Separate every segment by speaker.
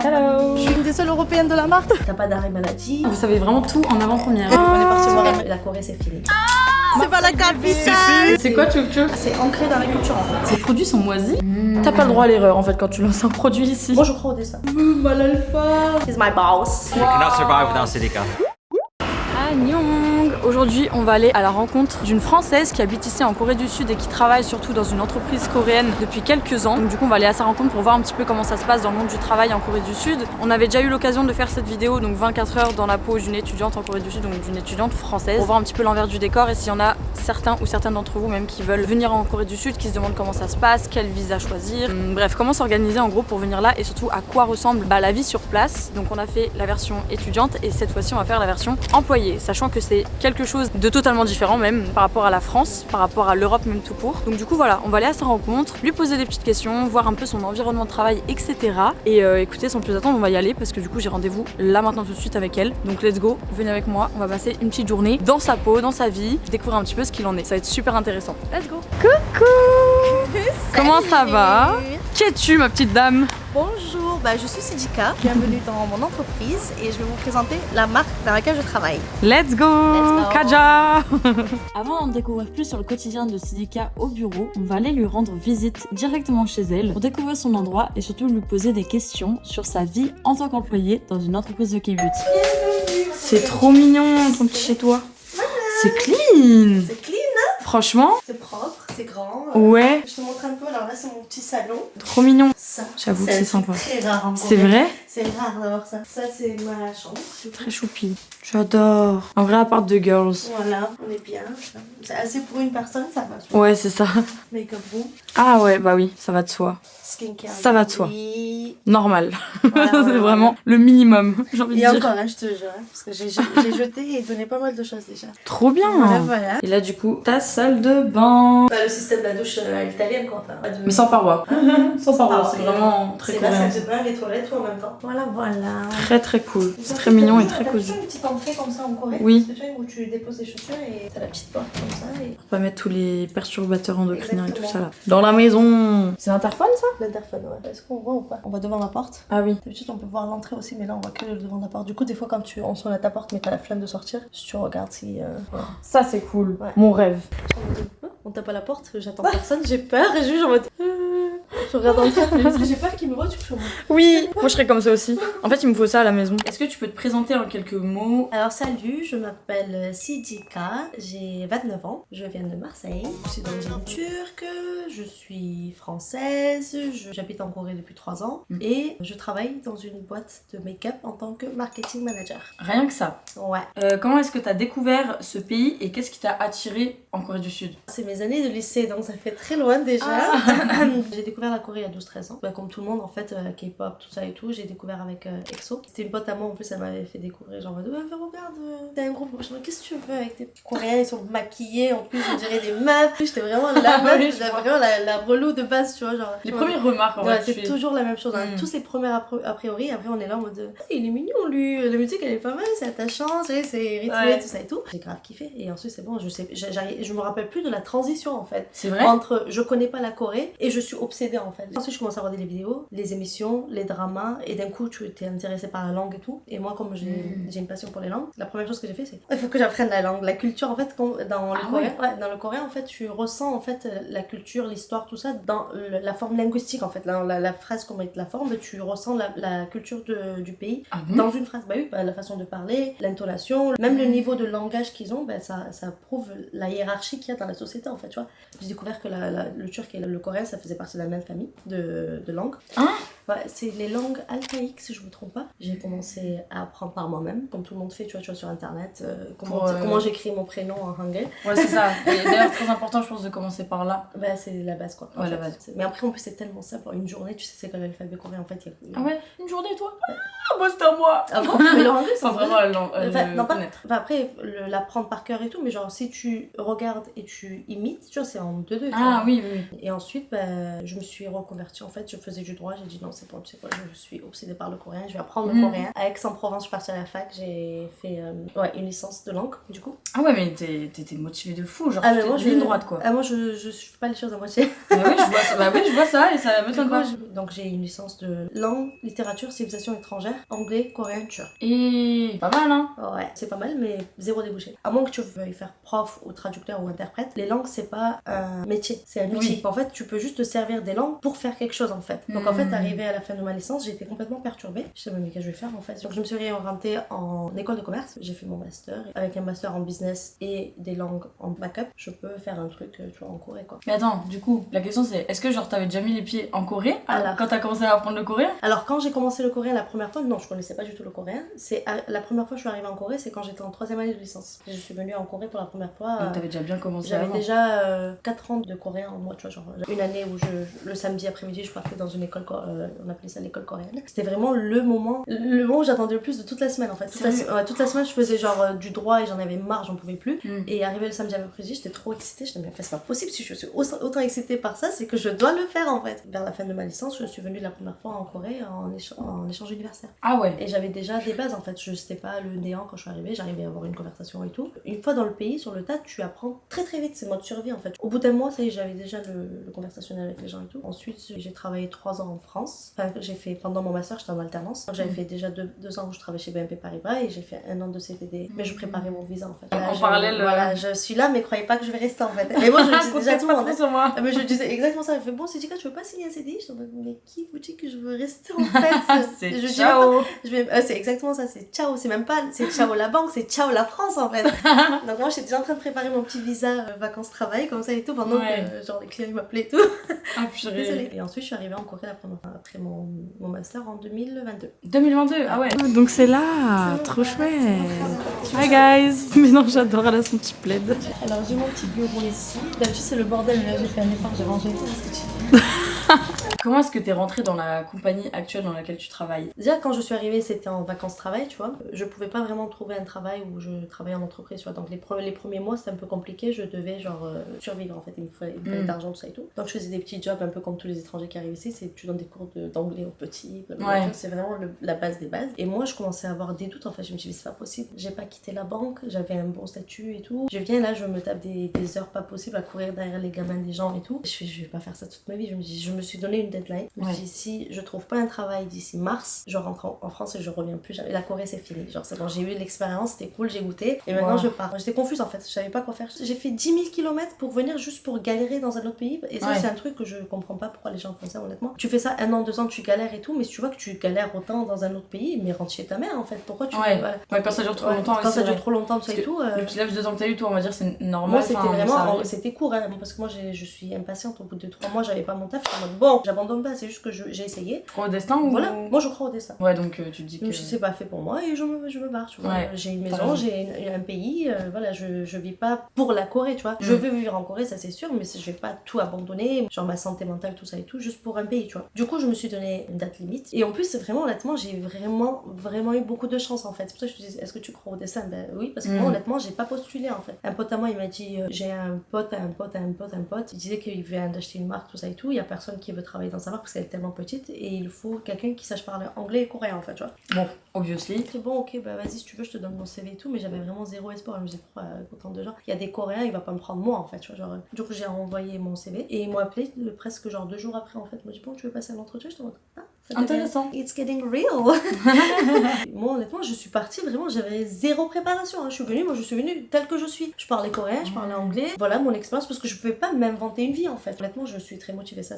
Speaker 1: Hello.
Speaker 2: Je suis une des seules européennes de la marque. T'as pas d'arrêt maladie.
Speaker 1: Vous savez vraiment tout en avant-première.
Speaker 2: On est parti voir la Corée, c'est fini. C'est pas la capitale.
Speaker 1: C'est quoi Tchouk-Tchouk?
Speaker 2: C'est ancré dans la culture en fait.
Speaker 1: Ces produits sont moisis. T'as pas le droit à l'erreur en fait quand tu lances un produit ici.
Speaker 2: Moi je crois au dessin. Malalfa. He's my boss.
Speaker 3: You cannot survive without Sidika.
Speaker 1: Annyeong. Aujourd'hui, on va aller à la rencontre d'une Française qui habite ici en Corée du Sud et qui travaille surtout dans une entreprise coréenne depuis quelques ans. Donc du coup, on va aller à sa rencontre pour voir un petit peu comment ça se passe dans le monde du travail en Corée du Sud. On avait déjà eu l'occasion de faire cette vidéo, donc 24 heures dans la peau d'une étudiante en Corée du Sud, donc d'une étudiante française, pour voir un petit peu l'envers du décor et s'il y en a certains ou certaines d'entre vous même qui veulent venir en Corée du Sud, qui se demandent comment ça se passe, quel visa choisir. Bref, comment s'organiser en gros pour venir là et surtout à quoi ressemble la vie sur place. Donc on a fait la version étudiante et cette fois-ci on va faire la version employée, sachant que c'est quelque chose de totalement différent même par rapport à la France, par rapport à l'Europe même tout court. Donc du coup voilà, on va aller à sa rencontre, lui poser des petites questions, voir un peu son environnement de travail, etc. Et écoutez, sans plus attendre, on va y aller parce que du coup j'ai rendez-vous là maintenant tout de suite avec elle. Donc let's go, venez avec moi, on va passer une petite journée dans sa peau, dans sa vie, découvrir un petit peu ce qu'il en est. Ça va être super intéressant. Let's go. Coucou. Comment ça va? Qui es-tu ma petite dame?
Speaker 2: Bonjour, je suis Sidika. Bienvenue dans mon entreprise et je vais vous présenter la marque dans laquelle je travaille.
Speaker 1: Let's go,
Speaker 2: Let's go.
Speaker 1: Kaja. Avant d'en découvrir plus sur le quotidien de Sidika au bureau, on va aller lui rendre visite directement chez elle pour découvrir son endroit et surtout lui poser des questions sur sa vie en tant qu'employée dans une entreprise de K-beauty. C'est trop mignon ton petit chez toi. C'est clean.
Speaker 2: C'est clean,
Speaker 1: Franchement,
Speaker 2: c'est propre, c'est grand.
Speaker 1: ouais,
Speaker 2: Je te montre un peu, alors là c'est mon petit salon.
Speaker 1: trop mignon.
Speaker 2: Ça,
Speaker 1: J'avoue que c'est sympa.
Speaker 2: très rare en
Speaker 1: C'est
Speaker 2: Corée.
Speaker 1: vrai?
Speaker 2: C'est rare d'avoir ça. Ça c'est ma chambre.
Speaker 1: Très choupi. J'adore. Un vrai appart de girls.
Speaker 2: Voilà, on est bien. C'est assez pour une personne, ça va.
Speaker 1: Ouais, c'est ça.
Speaker 2: Make-up room,
Speaker 1: Ah ouais, bah oui, ça va de soi.
Speaker 2: skincare.
Speaker 1: Ça va de soi.
Speaker 2: Oui.
Speaker 1: Normal.
Speaker 2: Voilà,
Speaker 1: C'est
Speaker 2: voilà.
Speaker 1: vraiment le minimum, j'ai envie de
Speaker 2: Et
Speaker 1: dire.
Speaker 2: encore, je te jure, parce que j'ai jeté et donné pas mal de choses déjà.
Speaker 1: Trop bien.
Speaker 2: Voilà.
Speaker 1: Et là, du coup, ta salle de bain.
Speaker 2: Le système de la douche à l'italienne, quoi. Enfin, pas de...
Speaker 1: Mais sans paroi. Sans paroi,
Speaker 2: paroi.
Speaker 1: c'est vraiment très
Speaker 2: C'est la
Speaker 1: coréen.
Speaker 2: salle de bain, les toilettes, tout en même temps. Voilà, voilà.
Speaker 1: Très très cool. C'est très mignon et très
Speaker 2: T'as
Speaker 1: cosy.
Speaker 2: toujours une petite entrée comme ça en Corée.
Speaker 1: Oui.
Speaker 2: C'est tu vois, où tu déposes tes chaussures et t'as la petite porte comme ça. Et
Speaker 1: Pour pas mettre tous les perturbateurs endocriniens et tout
Speaker 2: Exactement.
Speaker 1: ça là. Dans la maison. C'est l'interphone ça?
Speaker 2: l'interphone, ouais. Est-ce qu'on voit ou pas? On va devant la porte.
Speaker 1: Ah oui.
Speaker 2: D'habitude, on peut voir l'entrée aussi, mais là, on voit que le devant de la porte. Du coup, des fois, quand on sonne à ta porte, mais t'as la flemme de sortir, si tu regardes si. Voilà.
Speaker 1: Ça c'est cool.
Speaker 2: Ouais.
Speaker 1: Mon rêve.
Speaker 2: On tape à la porte, j'attends personne, j'ai peur et je suis en mode. Je regarde en train, parce que j'ai peur qu'il me voit, tu fais.
Speaker 1: Oui. Moi je serais comme ça aussi. En fait, il me faut ça à la maison. Est-ce que tu peux te présenter en quelques mots?
Speaker 2: Alors salut, je m'appelle Sidika, j'ai 29 ans, je viens de Marseille, je suis d'origine turque, je suis française, j'habite en Corée depuis 3 ans et je travaille dans une boîte de make-up en tant que marketing manager.
Speaker 1: Rien que ça.
Speaker 2: Ouais,
Speaker 1: Comment est-ce que tu as découvert ce pays et qu'est-ce qui t'a attiré en Corée du Sud?
Speaker 2: c'est mes années de lycée donc ça fait très loin déjà. J'ai découvert la Corée à 12-13 ans, comme tout le monde en fait, K-pop, tout ça et tout, j'ai découvert avec EXO. C'était une pote à moi en plus, elle m'avait fait découvrir genre regarde, t'as un groupe, je me dis qu'est-ce que tu veux avec tes petits coréens, ils sont maquillés en plus, on dirait des meufs. J'étais vraiment la meuf,
Speaker 1: Oui, je
Speaker 2: j'étais
Speaker 1: vois.
Speaker 2: vraiment la relou de base, tu vois, genre.
Speaker 1: Les premières remarques en
Speaker 2: Ouais,
Speaker 1: vrai.
Speaker 2: c'est toujours la même chose. Hein. Tous ces premiers a priori, après on est là en mode ah, il est mignon lui, la musique elle est pas mal, c'est attachant, c'est rythmé,
Speaker 1: Ouais.
Speaker 2: tout ça et tout. J'ai grave kiffé et ensuite c'est bon, je me rappelle plus de la transition en fait.
Speaker 1: C'est vrai?
Speaker 2: Entre je connais pas la Corée et je suis obsédée en fait. Ensuite je commence à regarder les vidéos, les émissions, les dramas et d'un coup tu es intéressée par la langue et tout. Et moi comme j'ai une passion pour les langues, la première chose que j'ai fait c'est il faut que j'apprenne la langue, la culture en fait dans le coréen. Ouais, dans le coréen en fait tu ressens en fait la culture, l'histoire, tout ça dans la forme linguistique en fait. La phrase comment est la forme, tu ressens la culture du pays dans une phrase. Bah oui, la façon de parler, l'intonation, même le niveau de langage qu'ils ont, ça prouve la hiérarchie qu'il y a dans la société en fait, tu vois. J'ai découvert que le turc et le coréen ça faisait partie de la même famille de langues.
Speaker 1: Hein?
Speaker 2: Ouais, c'est les langues altaïques si je me trompe pas. J'ai commencé à apprendre par moi-même, comme tout le monde fait, tu vois sur internet, comment j'écris mon prénom en hangul.
Speaker 1: Ouais, c'est ça. Et d'ailleurs, très important, je pense, de commencer par là.
Speaker 2: C'est la base quoi.
Speaker 1: Ouais,
Speaker 2: en
Speaker 1: la
Speaker 2: fait.
Speaker 1: base.
Speaker 2: Mais après en plus c'est tellement simple, en une journée tu sais c'est quoi l'alphabet coréen en fait.
Speaker 1: Ah ouais? Une journée, toi? Ah, moi, c'est à moi!
Speaker 2: Ah bon? Mais le hangul c'est
Speaker 1: Sans vraiment le
Speaker 2: non, pas,
Speaker 1: connaître.
Speaker 2: après l'apprendre par cœur et tout, mais genre si tu regardes et tu imites, tu vois c'est en 2-2.
Speaker 1: Ah oui.
Speaker 2: Et ensuite je me suis reconvertie en fait, je faisais du droit, j'ai dit non c'est bon, tu sais quoi, je suis obsédée par le coréen, je vais apprendre le coréen. À Aix-en-Provence, je suis partie à la fac, j'ai fait une licence de langue, du coup.
Speaker 3: Ah ouais, mais t'étais motivée de fou, genre
Speaker 2: moi,
Speaker 3: ligne droite quoi.
Speaker 2: moi, je fais pas les choses à moitié.
Speaker 3: Oui, je vois ça et ça m'étonne pas.
Speaker 2: Donc j'ai une licence de langue, littérature, civilisation étrangère, anglais, coréen, turc.
Speaker 3: Et pas mal, hein.
Speaker 2: Ouais, c'est pas mal, mais zéro débouché. À moins que tu veuilles faire prof ou traducteur ou interprète, les langues, c'est pas un métier, c'est un outil. En fait, tu peux juste te servir des langues pour faire quelque chose, en fait. Donc, en fait, arrivé à la fin de ma licence, j'étais complètement perturbée. Je sais même mais qu'est-ce que je vais faire, en fait. Donc, je me suis réorientée en école de commerce. J'ai fait mon master. Avec un master en business et des langues en backup, je peux faire un truc, tu vois, en Corée, quoi.
Speaker 3: Mais attends, du coup, la question c'est, est-ce que genre t'avais déjà mis les pieds en Corée quand t'as commencé à apprendre le coréen?
Speaker 2: Alors, quand j'ai commencé le coréen la première fois, non, je connaissais pas du tout le coréen. La première fois que je suis arrivée en Corée, c'est quand j'étais en 3e année de licence. Je suis venue en Corée pour la première fois.
Speaker 3: Donc t'avais déjà bien commencé
Speaker 2: J'avais
Speaker 3: avant.
Speaker 2: déjà 4 ans de coréen en moi, tu vois, genre une année où le samedi après-midi, je partais dans une école, on appelait ça l'école coréenne. C'était vraiment le moment où j'attendais le plus de toute la semaine, en fait. Toute la semaine, je faisais genre du droit et j'en avais marre, j'en pouvais plus. Et arrivé le samedi après-midi, j'étais trop excitée. Je me disais, mais c'est pas possible, si je suis autant excitée par ça, c'est que je dois le faire, en fait. Vers la fin de ma licence, je suis venue la première fois en Corée en échange universitaire.
Speaker 3: Ah ouais.
Speaker 2: Et j'avais déjà des bases, en fait. Je n'étais pas le néant quand je suis arrivée, j'arrivais à avoir une conversation et tout. Une fois dans le pays, sur le tas, tu apprends très très vite, c'est mode survie, en fait. Au bout d'un mois, ça y est, j'avais déjà le conversationnel avec les gens et tout. Ensuite, j'ai travaillé 3 ans en France. Enfin, j'ai fait, pendant mon master, j'étais en alternance. Donc, j'avais fait déjà 2 ans où je travaillais chez BNP Paribas et j'ai fait 1 an de CDD. Mais je préparais mon visa, en fait. Là,
Speaker 3: en parallèle.
Speaker 2: Voilà, je suis là, mais croyez pas que je vais rester, en fait. Mais moi, je le disais déjà tout le monde.
Speaker 3: Sur moi.
Speaker 2: Mais je disais exactement ça. Elle fait, bon, Sidika, tu veux pas signer un CDI? Je dis, mais qui vous dit que je veux rester, en fait?
Speaker 3: C'est ciao.
Speaker 2: C'est exactement ça, c'est ciao. C'est même pas, c'est ciao la banque, c'est ciao la France, en fait. Donc, moi, j'étais déjà en train de préparer mon petit visa vacances-travail, comme ça et tout, pendant que, genre, les clients, ils m'appelaient et tout.
Speaker 3: Ah, purée.
Speaker 2: Désolée. Et ensuite, je suis arrivée en Corée après mon master en 2022.
Speaker 3: 2022, ah ouais.
Speaker 1: Donc c'est là, trop chouette. Hi guys. Mais non, j'adore, elle a son petit plaid.
Speaker 2: Alors, j'ai mon petit bureau ici. D'habitude, c'est le bordel, mais là, j'ai fait un effort, j'ai rangé tout.
Speaker 3: Comment est-ce que t'es rentrée dans la compagnie actuelle dans laquelle tu travailles?
Speaker 2: Déjà, quand je suis arrivée, c'était en vacances-travail, tu vois. Je pouvais pas vraiment trouver un travail où je travaillais en entreprise, tu vois. Donc, les premiers mois, c'était un peu compliqué. Je devais, genre, survivre, en fait. Il me fallait de l'argent, tout ça et tout. Donc, je faisais des petits jobs un peu comme tous les étrangers qui arrivent ici. Tu donnes des cours d'anglais aux petits. C'est vraiment la base des bases. Et moi, je commençais à avoir des doutes, en fait. Je me suis dit, c'est pas possible. J'ai pas quitté la banque. J'avais un bon statut et tout. Je viens là, je me tape des heures pas possibles à courir derrière les gamins des gens et tout. Je vais pas faire ça toute ma vie. Je me suis donné une deadline. Je me suis dit, si je trouve pas un travail d'ici mars, je rentre en France et je reviens plus jamais. La Corée, c'est fini. Genre, c'est bon, j'ai eu l'expérience, c'était cool, j'ai goûté. Et maintenant, je pars. J'étais confuse, en fait. Je savais pas quoi faire. J'ai fait 10 000 km pour venir juste pour galérer dans un autre pays. Et ça, c'est un truc que je comprends pas pourquoi les gens font ça, honnêtement. Tu fais ça 1 an, 2 ans, tu galères et tout, mais si tu vois que tu galères autant dans un autre pays, mais rentre chez ta mère, en fait. Pourquoi tu
Speaker 3: voilà. Quand ça dure trop longtemps.
Speaker 2: Quand ça dure trop longtemps, tout ça et tout.
Speaker 3: Le petit laps de temps que t'as eu, toi, on va dire, c'est normal.
Speaker 2: Moi, c'était vraiment, c'était court, hein, parce que moi, je suis impatiente. Au bout de 3 mois, j'avais pas mon taf. J'étais en mode, bon, j'abandonne pas, c'est juste que j'ai essayé.
Speaker 3: Tu crois au destin ou...
Speaker 2: Voilà, moi je crois au destin.
Speaker 3: Ouais, donc tu te dis que...
Speaker 2: C'est pas fait pour moi et je me barre, tu vois.
Speaker 3: Ouais,
Speaker 2: j'ai une maison, j'ai un pays, voilà, je vis pas pour la Corée, tu vois. Je veux vivre en Corée, ça c'est sûr, mais je vais pas tout abandonner, genre ma santé mentale, tout ça et tout, juste pour un pays, tu vois. Du coup, je me suis donné une date limite. Et en plus, vraiment, honnêtement, j'ai vraiment eu beaucoup de chance, en fait. C'est pour ça que je te dis, est-ce que tu crois au destin? Ben oui, parce que moi, honnêtement, j'ai pas postulé, en fait. Un pote à moi, il m'a dit, j'ai un pote. Il disait qu'il vient d'acheter une marque, tout ça et tout. Il y a personne qui veut travailler dans sa marque parce qu'elle est tellement petite et il faut quelqu'un qui sache parler anglais et coréen, en fait, tu vois.
Speaker 3: Bon, obviously.
Speaker 2: C'est bon, ok, bah vas-y, si tu veux, je te donne mon CV et tout, mais j'avais vraiment zéro espoir. Je me disais, pourquoi autant de gens? Il y a des Coréens, il va pas me prendre moi, en fait, tu vois. Genre, du coup, j'ai envoyé mon CV et ils m'ont appelé presque genre 2 jours après, en fait. Ils m'ont dit, bon, tu veux passer un entretien? Je te montre. Ah,
Speaker 3: intéressant.
Speaker 2: It's getting real. Moi, honnêtement, je suis partie vraiment, j'avais zéro préparation. Hein. Je suis venue telle que je suis. Je parlais coréen, je parlais anglais. Voilà mon expérience parce que je pouvais pas m'inventer une vie, en fait. Honnêtement, je suis très motivée. Ça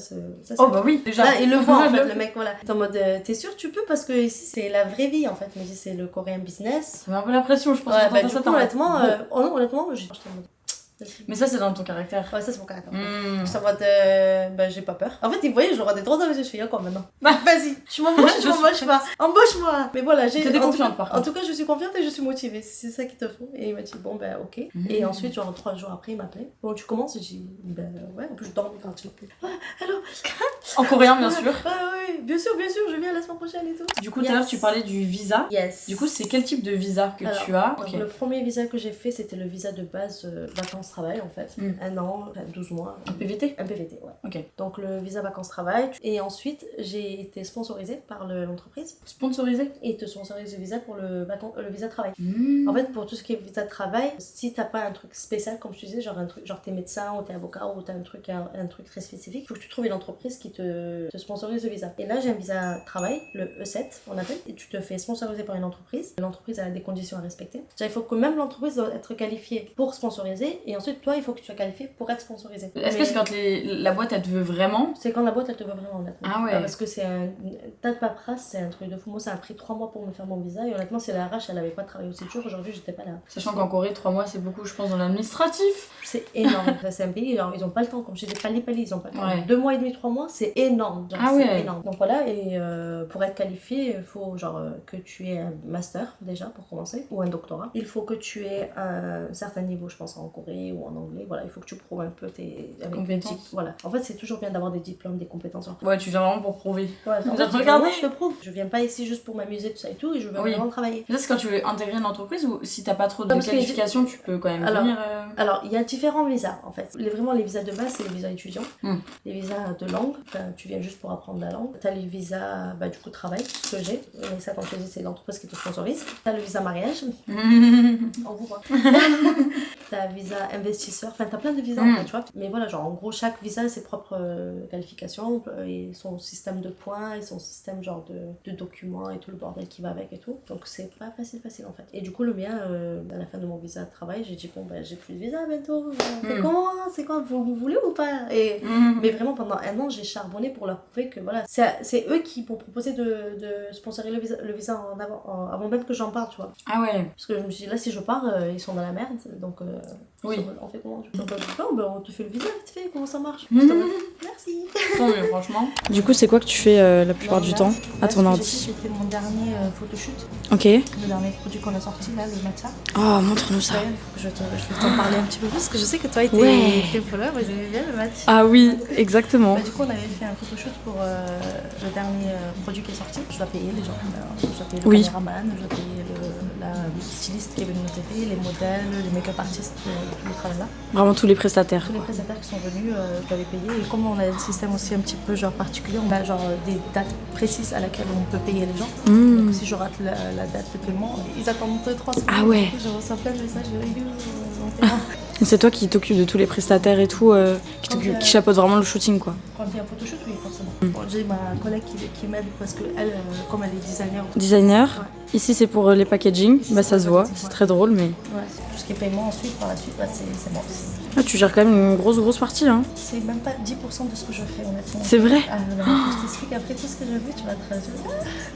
Speaker 3: oh, bah oui, déjà.
Speaker 2: Là, il le voit, en fait, le mec, voilà. T'es en mode, t'es sûr, tu peux, parce que ici, c'est la vraie vie, en fait. Mais c'est le coréen business.
Speaker 3: Ça met un peu la pression, je pense.
Speaker 2: Ouais, bah, du coup, honnêtement, honnêtement, j'étais en mode.
Speaker 3: Mais ça, c'est dans ton caractère.
Speaker 2: Ouais, ça, c'est mon caractère. Je suis en mode, j'ai pas peur. En fait, ils voyaient, je leur ai des droits dans les yeux. Je fais, quoi maintenant? Vas-y, je m'embauche pas. Embauche-moi. Mais voilà,
Speaker 3: t'étais confiante, par contre.
Speaker 2: En tout cas, je suis confiante et je suis motivée. C'est ça qu'il te faut. Et il m'a dit, bon, ben, ok. Et ensuite, genre, 3 jours après, il m'appelait. Bon, tu commences? J'ai dit, ben, ouais. En plus, je dormais quand il m'appelait. Ah, allô?
Speaker 3: En coréen, bien sûr.
Speaker 2: Oui, bien sûr, je viens la semaine prochaine et tout.
Speaker 3: Du coup, tout à l'heure, tu parlais du visa.
Speaker 2: Yes.
Speaker 3: Du coup, c'est quel type de visa que tu as?
Speaker 2: Donc, le premier visa que j'ai fait, c'était le visa de base vacances-travail en fait. 1 an, 12 mois.
Speaker 3: Un PVT?
Speaker 2: Un PVT, ouais.
Speaker 3: Ok.
Speaker 2: Donc le visa vacances-travail. Et ensuite, j'ai été sponsorisée par l'entreprise.
Speaker 3: Sponsorisé?
Speaker 2: Et te sponsorise le visa pour le visa de travail.
Speaker 3: Mmh.
Speaker 2: En fait, pour tout ce qui est visa de travail, si t'as pas un truc spécial, comme je te disais, genre un truc, genre t'es médecin ou t'es avocat ou t'as un truc très spécifique, faut que tu trouves une entreprise qui te sponsorise le visa. Et là, j'ai un visa de travail, le E7, on appelle, et tu te fais sponsoriser par une entreprise. L'entreprise a des conditions à respecter. Il faut que même l'entreprise doit être qualifiée pour sponsoriser, et ensuite, toi, il faut que tu sois qualifié pour être sponsorisé.
Speaker 3: Est-ce que c'est quand la boîte, elle te veut vraiment?
Speaker 2: C'est quand la boîte, elle te veut vraiment, honnêtement.
Speaker 3: Ah ouais.
Speaker 2: Parce que c'est un tas de paperasse, c'est un truc de fou. Moi, ça a pris 3 mois pour me faire mon visa, et honnêtement, si la RH, elle avait pas travaillé aussi dur, aujourd'hui, j'étais pas là.
Speaker 3: Sachant qu'en Corée, 3 mois, c'est beaucoup, je pense, dans l'administratif.
Speaker 2: C'est énorme. C'est un pays, alors, ils ont pas le temps, comme je disais, pali, ils ont pas le temps.
Speaker 3: Ouais.
Speaker 2: 2 mois et demi, 3 mois, c'est énorme. Genre,
Speaker 3: Ah
Speaker 2: c'est
Speaker 3: ouais.
Speaker 2: énorme. Donc voilà, et pour être qualifié, il faut que tu aies un master déjà pour commencer, ou un doctorat. Il faut que tu aies un certain niveau, je pense, en Corée ou en anglais. Voilà, il faut que tu prouves un peu tes
Speaker 3: compétences.
Speaker 2: Voilà. En fait, c'est toujours bien d'avoir des diplômes, des compétences.
Speaker 3: Ouais, tu viens vraiment pour prouver.
Speaker 2: Ouais, en fait,
Speaker 3: regardez.
Speaker 2: je te prouve. Je viens pas ici juste pour m'amuser, tout ça et tout, et je veux vraiment travailler.
Speaker 3: Ça, c'est quand tu veux intégrer une entreprise ou si t'as pas trop de
Speaker 2: Parce que
Speaker 3: qualifications, tu peux quand même venir.
Speaker 2: Alors, il y a différents visas en fait. Vraiment, les visas de base, c'est les visas étudiants. Les visas de langue, tu viens juste pour apprendre la langue. T'as les visas du coup travail, ce que j'ai. Mais ça, comme je te dis, c'est l'entreprise qui te sponsorise. T'as le visa mariage. En gros, quoi. T'as visa investisseur. Enfin, t'as plein de visas en fait, tu vois. Mais voilà, genre en gros, chaque visa a ses propres qualifications et son système de points et son système genre de documents et tout le bordel qui va avec et tout. Donc, c'est pas facile en fait. Et du coup, le mien, à la fin de mon visa de travail, j'ai dit bon, j'ai plus de visa bientôt. Comment? C'est quoi? Vous voulez ou pas? Mais vraiment, pendant 1 an, j'ai charbonné pour leur prouver que voilà, c'est eux qui m'ont proposé de sponsoriser le visa avant même que j'en parle, tu vois.
Speaker 3: Ah ouais.
Speaker 2: Parce que je me suis dit, là, si je pars, ils sont dans la merde. Donc,
Speaker 3: oui.
Speaker 2: On fait comment? On te fait le visa vite fait, comment ça marche? Merci.
Speaker 3: Tant mieux, franchement.
Speaker 1: Du coup, c'est quoi que tu fais la plupart du temps à ton ordi?
Speaker 2: C'était mon dernier photoshoot.
Speaker 1: Ok.
Speaker 2: Le dernier produit qu'on a sorti, là, le matcha.
Speaker 1: Oh, montre-nous ça.
Speaker 2: Je vais t'en parler un petit peu plus, parce que je sais que toi et tes followers, ils aimaient bien le matcha.
Speaker 1: Ah oui, exactement.
Speaker 2: Du coup, on avait fait un photoshoot pour le dernier produit qui est sorti. Je dois payer les gens. Je dois payer le caméraman, je dois payer la styliste qui est venue nous aider, les modèles, les make-up artistes, tout le travail là.
Speaker 1: Vraiment tous les prestataires.
Speaker 2: Tous les prestataires qui sont venus, je dois les payer. Et comme on a un système aussi un petit peu genre particulier, on a genre des dates précises à laquelle on peut payer les gens. Donc si je rate la date de paiement, ils attendent 2-3 semaines.
Speaker 1: Ah ouais.
Speaker 2: Je reçois plein de messages de
Speaker 1: C'est toi qui t'occupes de tous les prestataires et tout, qui chapeaute vraiment le shooting quoi.
Speaker 2: Quand il y a un photoshoot, oui, forcément. Bon, j'ai ma collègue qui m'aide parce qu'elle, comme elle est designer.
Speaker 1: Designer. Ici c'est pour les packaging, ça se voit, c'est très drôle mais...
Speaker 2: Ouais, tout ce qui est paiement ensuite, par la suite, c'est moi aussi.
Speaker 1: Ah, tu gères quand même une grosse partie hein.
Speaker 2: C'est même pas 10% de ce que je fais honnêtement.
Speaker 1: C'est vrai?
Speaker 2: Je t'explique après tout ce que je fais, tu vas traduire.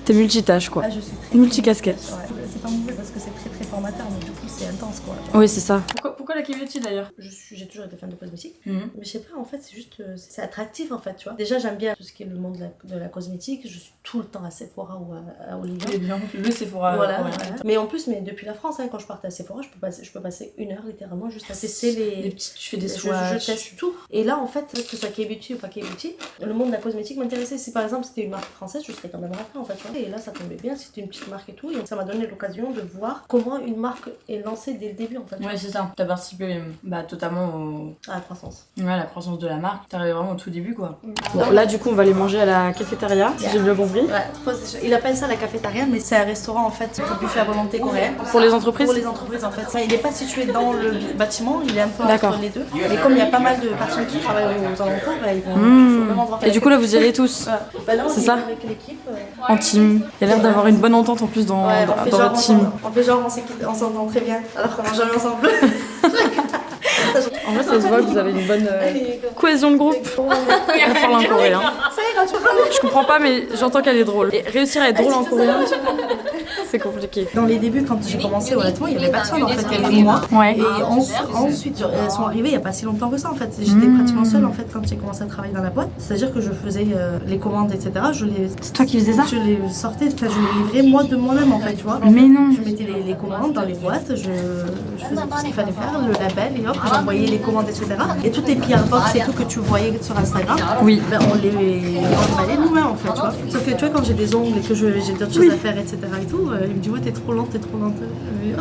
Speaker 1: T'es multitâche quoi.
Speaker 2: Ah, je suis très
Speaker 1: multicasquette.
Speaker 2: Ouais. C'est pas mauvais parce que c'est très formateur, mais du coup c'est intense quoi.
Speaker 1: Oui c'est ça.
Speaker 3: Pourquoi la Kiveti d'ailleurs?
Speaker 2: J'ai toujours été fan de cosmétiques, mais je sais pas, en fait c'est juste, c'est attractif en fait, tu vois. Déjà j'aime bien tout ce qui est le monde de la cosmétique, je suis tout le temps à Sephora ou à Olivia.
Speaker 3: Le Sephora.
Speaker 2: Voilà. Mais en plus, depuis la France, quand je partais à Sephora, je peux passer 1 heure littéralement juste à tester les
Speaker 3: petites, tu fais des swatchs.
Speaker 2: Je teste tout. Et là en fait, que ce soit K-Beauty ou pas K-Beauty, le monde de la cosmétique m'intéressait. Si par exemple c'était une marque française, je serais quand même rentrée en fait, tu vois. Et là ça tombait bien, c'était une petite marque et tout, et ça m'a donné l'occasion de voir comment une marque est lancée dès le début en fait.
Speaker 3: Ouais c'est ça, t'as participé totalement
Speaker 2: à la croissance.
Speaker 3: Ouais, la croissance de la marque, t'arrives vraiment au tout début quoi.
Speaker 1: Bon, là du coup on va aller manger à la cafétéria, si j'ai bien compris.
Speaker 2: Ouais, il appelle ça la cafétéria, mais c'est un restaurant en fait, le buffet à volonté coréen.
Speaker 1: Pour les entreprises?
Speaker 2: Pour les entreprises en fait. Il n'est pas situé dans le bâtiment, il est un peu entre les deux. Mais comme il y a pas mal de personnes qui travaillent aux alentours, ils vont au même endroit.
Speaker 1: Et du coup là vous y allez tous?
Speaker 2: Là,
Speaker 1: c'est ça?
Speaker 2: Avec l'équipe.
Speaker 1: En team. Il y a l'air d'avoir une bonne entente en plus dans votre team.
Speaker 2: On fait genre on s'entend très bien, alors qu'on mange jamais ensemble.
Speaker 1: En vrai, ça se voit que vous avez une bonne cohésion de groupe. Elle parle en coréen. Je comprends pas, mais j'entends qu'elle est drôle. Et réussir à être drôle en coréen. c'est compliqué.
Speaker 2: Dans les débuts, quand j'ai commencé, honnêtement, il y avait personne en fait, il y avait moi.
Speaker 1: Ouais.
Speaker 2: Et ensuite, elles sont arrivées il y a pas si longtemps que ça en fait. J'étais pratiquement seule en fait quand j'ai commencé à travailler dans la boîte. C'est-à-dire que je faisais les commandes, etc.
Speaker 1: C'est toi qui faisais ça?
Speaker 2: Je les sortais, je les livrais moi de moi-même en fait, tu vois.
Speaker 1: Mais non.
Speaker 2: Je mettais les commandes dans les boîtes, je faisais tout ce qu'il fallait faire, le label et hop, j'envoyais les commandes, etc. Et toutes les PR box et tout que tu voyais sur Instagram,
Speaker 1: oui.
Speaker 2: Ben, on les emballait nous-mêmes en fait, tu vois. Sauf que tu vois, quand j'ai des ongles et que j'ai d'autres choses à faire, etc. et tout, il me dit ouais, t'es trop lente. Je me dis,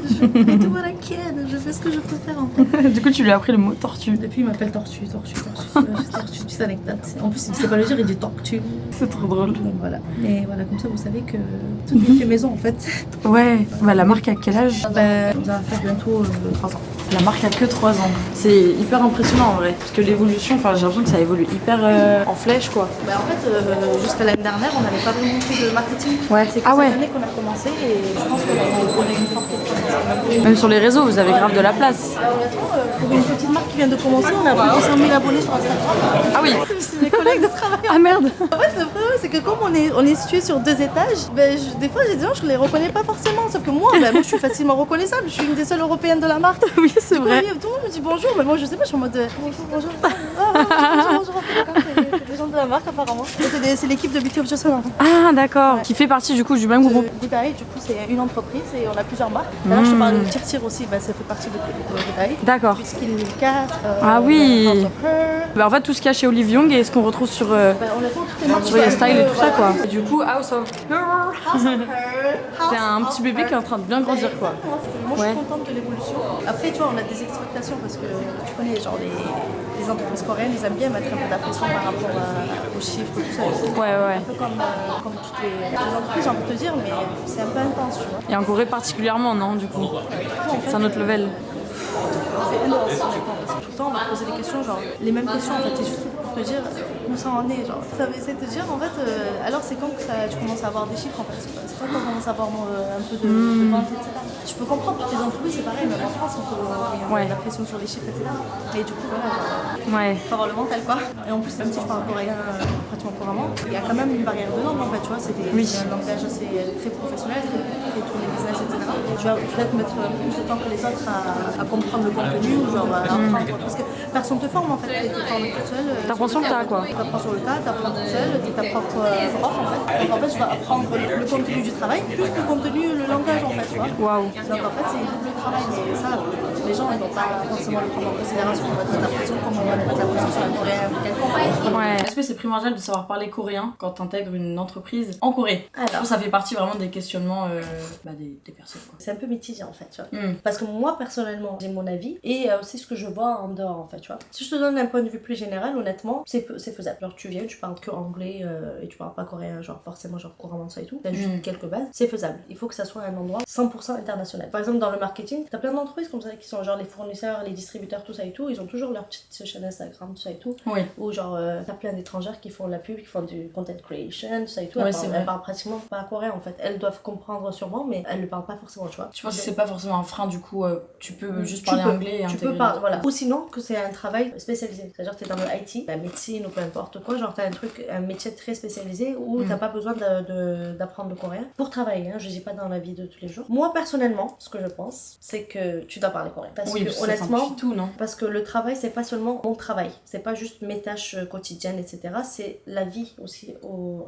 Speaker 2: je fais tout what I can, je fais ce que je peux faire en fait.
Speaker 3: Du coup, tu lui as appris le mot tortue.
Speaker 2: Depuis, il m'appelle Tortue, petite anecdote. En plus, il ne sait pas le dire, il dit Tortue.
Speaker 3: C'est trop drôle.
Speaker 2: Donc voilà. Et voilà, comme ça, vous savez que tout est fait maison en fait.
Speaker 3: Ouais, bah la marque a quel âge?
Speaker 2: Ben, on va faire bientôt 3 ans.
Speaker 3: La marque a que 3 ans. C'est hyper impressionnant en vrai. Parce que l'évolution, enfin, j'ai l'impression que ça évolue hyper en flèche quoi.
Speaker 2: Ben, en fait, jusqu'à l'année dernière, on n'avait pas vraiment fait de marketing.
Speaker 1: Ouais.
Speaker 2: C'est que cette année qu'on a commencé et je pense qu'on a une forte croissance.
Speaker 1: Même sur les réseaux, vous avez grave de la place.
Speaker 2: Honnêtement, pour une petite marque qui vient de commencer, on a plus de 100 000 abonnés sur Instagram.
Speaker 1: Ah oui.
Speaker 2: C'est mes collègues de travail.
Speaker 1: Ah merde.
Speaker 2: En fait, le problème, c'est que comme on est situé sur 2 étages, ben, des fois, j'ai des gens, je les reconnais pas forcément. Sauf que moi, je suis facilement reconnaissable. Je suis une des seules européennes de la marque.
Speaker 1: Oui, c'est vrai.
Speaker 2: Tout le monde me dit bonjour, mais moi, je sais pas, je suis en mode bonjour. Bonjour. C'est des gens de la marque, apparemment. C'est l'équipe de Beauty Obsession.
Speaker 1: Ah d'accord. Qui fait partie du coup du même groupe.
Speaker 2: Goudaï, du coup, c'est une entreprise et on a plusieurs marques. D'ailleurs, je te parle de Tir aussi, ben, ça fait partie de Goudaï.
Speaker 1: D'accord.
Speaker 2: Skill 4.
Speaker 1: Ah oui. Bah, en fait, tout ce qu'il y a chez Olive Young et ce qu'on retrouve sur
Speaker 2: Honnêtement, toutes les marques
Speaker 1: sur Style et tout ça quoi. Et du coup, House of Her.
Speaker 2: House of Her.
Speaker 1: C'est un petit bébé qui est en train de bien grandir quoi.
Speaker 2: Moi, je suis contente de l'évolution. Après, tu vois, on a des expectations parce que tu connais, genre les entreprises coréennes, ils aiment bien mettre un peu de la pression par rapport aux chiffres, tout ça.
Speaker 1: Ouais.
Speaker 2: Un peu comme toutes les entreprises, j'ai envie de te dire, mais c'est un peu intense, tu vois.
Speaker 1: Et en Corée particulièrement, non, du coup. C'est un autre level.
Speaker 2: C'est intense, honnêtement, parce que tout le temps, on va poser des questions, genre les mêmes questions, en fait, c'est juste pour te dire où ça en est, genre. Ça va essayer de te dire, en fait, alors c'est quand que tu commences à avoir des chiffres, en fait. C'est quand qu'on commence à avoir un peu de vente, etc. Tu peux comprendre, toutes les entreprises, c'est pareil, même en France, on peut avoir la pression sur les chiffres, etc. Mais du coup, voilà, faut avoir le mental, quoi. Et en plus, même si je parle coréen pratiquement couramment, il y a quand même une barrière de langue, en fait, tu vois. C'est un langage assez très professionnel, très tourné business, etc. Tu vas peut-être mettre plus de temps que les autres à comprendre le contenu ou genre à apprendre. Parce que personne te forme, en fait. Tu es formé toute seule.
Speaker 1: T'apprends sur le tas, quoi.
Speaker 2: T'apprends sur le tas, t'apprends toute seule, t'es ta propre prof, en fait. Donc en fait, je vais apprendre le contenu du travail, plus le contenu, le langage, en fait, tu vois.
Speaker 1: Waouh.
Speaker 2: Donc en fait, c'est un double travail, mais ça, les gens, ils vont pas forcément le prendre en considération. On va te mettre la pression comme on va te mettre la pression sur un coréen ou quelqu'un.
Speaker 1: Ouais.
Speaker 3: Est-ce que c'est primordial de savoir parler coréen quand t'intègres une entreprise en Corée?
Speaker 2: Alors,
Speaker 3: je trouve que ça fait partie vraiment des questionnements des personnes, quoi.
Speaker 2: C'est un peu mitigé, en fait, tu vois. Parce que moi, personnellement, j'ai mon avis et aussi ce que je vois en dehors, en fait, tu vois. Si je te donne un point de vue plus général, honnêtement, c'est faisable. Genre, tu viens, tu parles que anglais et tu parles pas coréen, genre forcément, genre couramment ça et tout. T'as juste quelques bases. C'est faisable. Il faut que ça soit un endroit 100% international. Par exemple, dans le marketing, t'as plein d'entreprises comme ça qui sont genre les fournisseurs, les distributeurs, tout ça et tout. Ils ont toujours leur petite chaîne Instagram, tout ça et tout.
Speaker 3: Oui.
Speaker 2: Ou genre, t'as plein d'étrangères qui font la pub, qui font du content creation, tout ça et tout.
Speaker 3: Ouais,
Speaker 2: elles parlent pratiquement pas coréen en fait. Elles doivent comprendre sûrement, mais elles le parlent pas forcément, tu vois.
Speaker 3: Tu penses que c'est pas forcément un frein, du coup, tu peux juste parler anglais et intégrer.
Speaker 2: Voilà. Ou sinon, que c'est un travail spécialisé. C'est-à-dire que t'es dans le IT, la médecine ou peu importe quoi, genre t'as un métier très spécialisé où t'as pas besoin d'apprendre le coréen pour travailler, hein. Je dis pas dans la vie de tous les jours. Moi, personnellement, ce que je pense, c'est que tu dois parler coréen. Parce que honnêtement,
Speaker 3: tout, non?
Speaker 2: parce que le travail, c'est pas seulement mon travail, c'est pas juste mes tâches quotidiennes, etc. C'est la vie aussi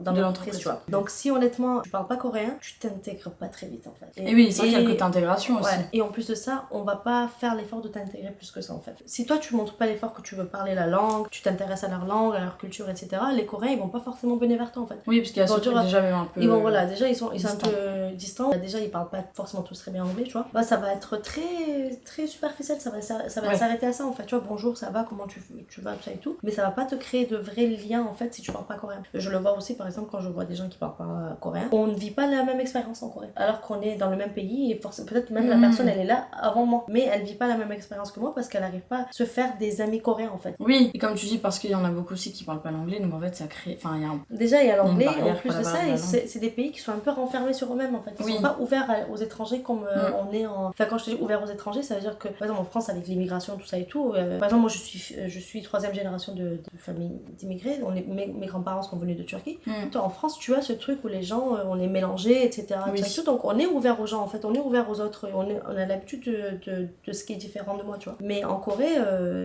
Speaker 2: dans l'entreprise, tu vois. Donc si honnêtement, tu parles pas coréen, tu t'intègres pas très vite en fait.
Speaker 3: Et oui, c'est vrai qu'il y a le côté intégration aussi.
Speaker 2: Ouais. Et en plus de ça, on va pas faire l'effort de t'intégrer plus que ça en fait. Si toi tu montres pas l'effort que tu veux parler la langue, tu t'intéresses à leur langue, à leur culture, etc., les Coréens ils vont pas forcément venir vers toi en fait.
Speaker 3: Oui, parce qu'il y a ce truc déjà même un peu.
Speaker 2: Ils vont, voilà, déjà ils sont un peu distants. Déjà ils parlent pas forcément tous très bien anglais, tu vois. Bah, ça va être très, très superficiel, ça va s'arrêter à ça en fait. Tu vois, bonjour, ça va, comment tu vas, tout ça et tout. Mais ça va pas te créer de vrais liens en fait si tu parles pas coréen. Je le vois aussi par exemple quand je vois des gens qui parlent pas coréen. On ne vit pas la même expérience en Corée. Alors qu'on est dans le même pays et peut-être même la personne elle est là avant moi. Mais elle vit pas la même expérience que moi parce qu'elle arrive pas à se faire des amis coréens en fait.
Speaker 3: Oui, et comme tu dis, parce qu'il y en a beaucoup aussi qui parlent pas l'anglais, donc en fait ça crée. Enfin, il y a un.
Speaker 2: Déjà, il y a l'anglais,
Speaker 3: barrière
Speaker 2: et en plus
Speaker 3: pour
Speaker 2: de
Speaker 3: la
Speaker 2: ça,
Speaker 3: barrière de la
Speaker 2: c'est des pays qui sont un peu renfermés sur eux-mêmes en fait. Ils
Speaker 3: Oui.
Speaker 2: sont pas ouverts aux étrangers comme on est en. Enfin, quand je te dis ouverts aux étrangers, ça veut dire que, par exemple, en France, avec l'immigration, tout ça et tout, par exemple, moi je suis troisième génération de famille d'immigrés, mes grands-parents sont venus de Turquie. Toi, en France, tu as ce truc où les gens, on est mélangés, etc.
Speaker 3: Oui.
Speaker 2: tout ça et tout. Donc on est ouvert aux gens en fait, on est ouvert aux autres, on a l'habitude de ce qui est différent de moi, tu vois. Mais en Corée,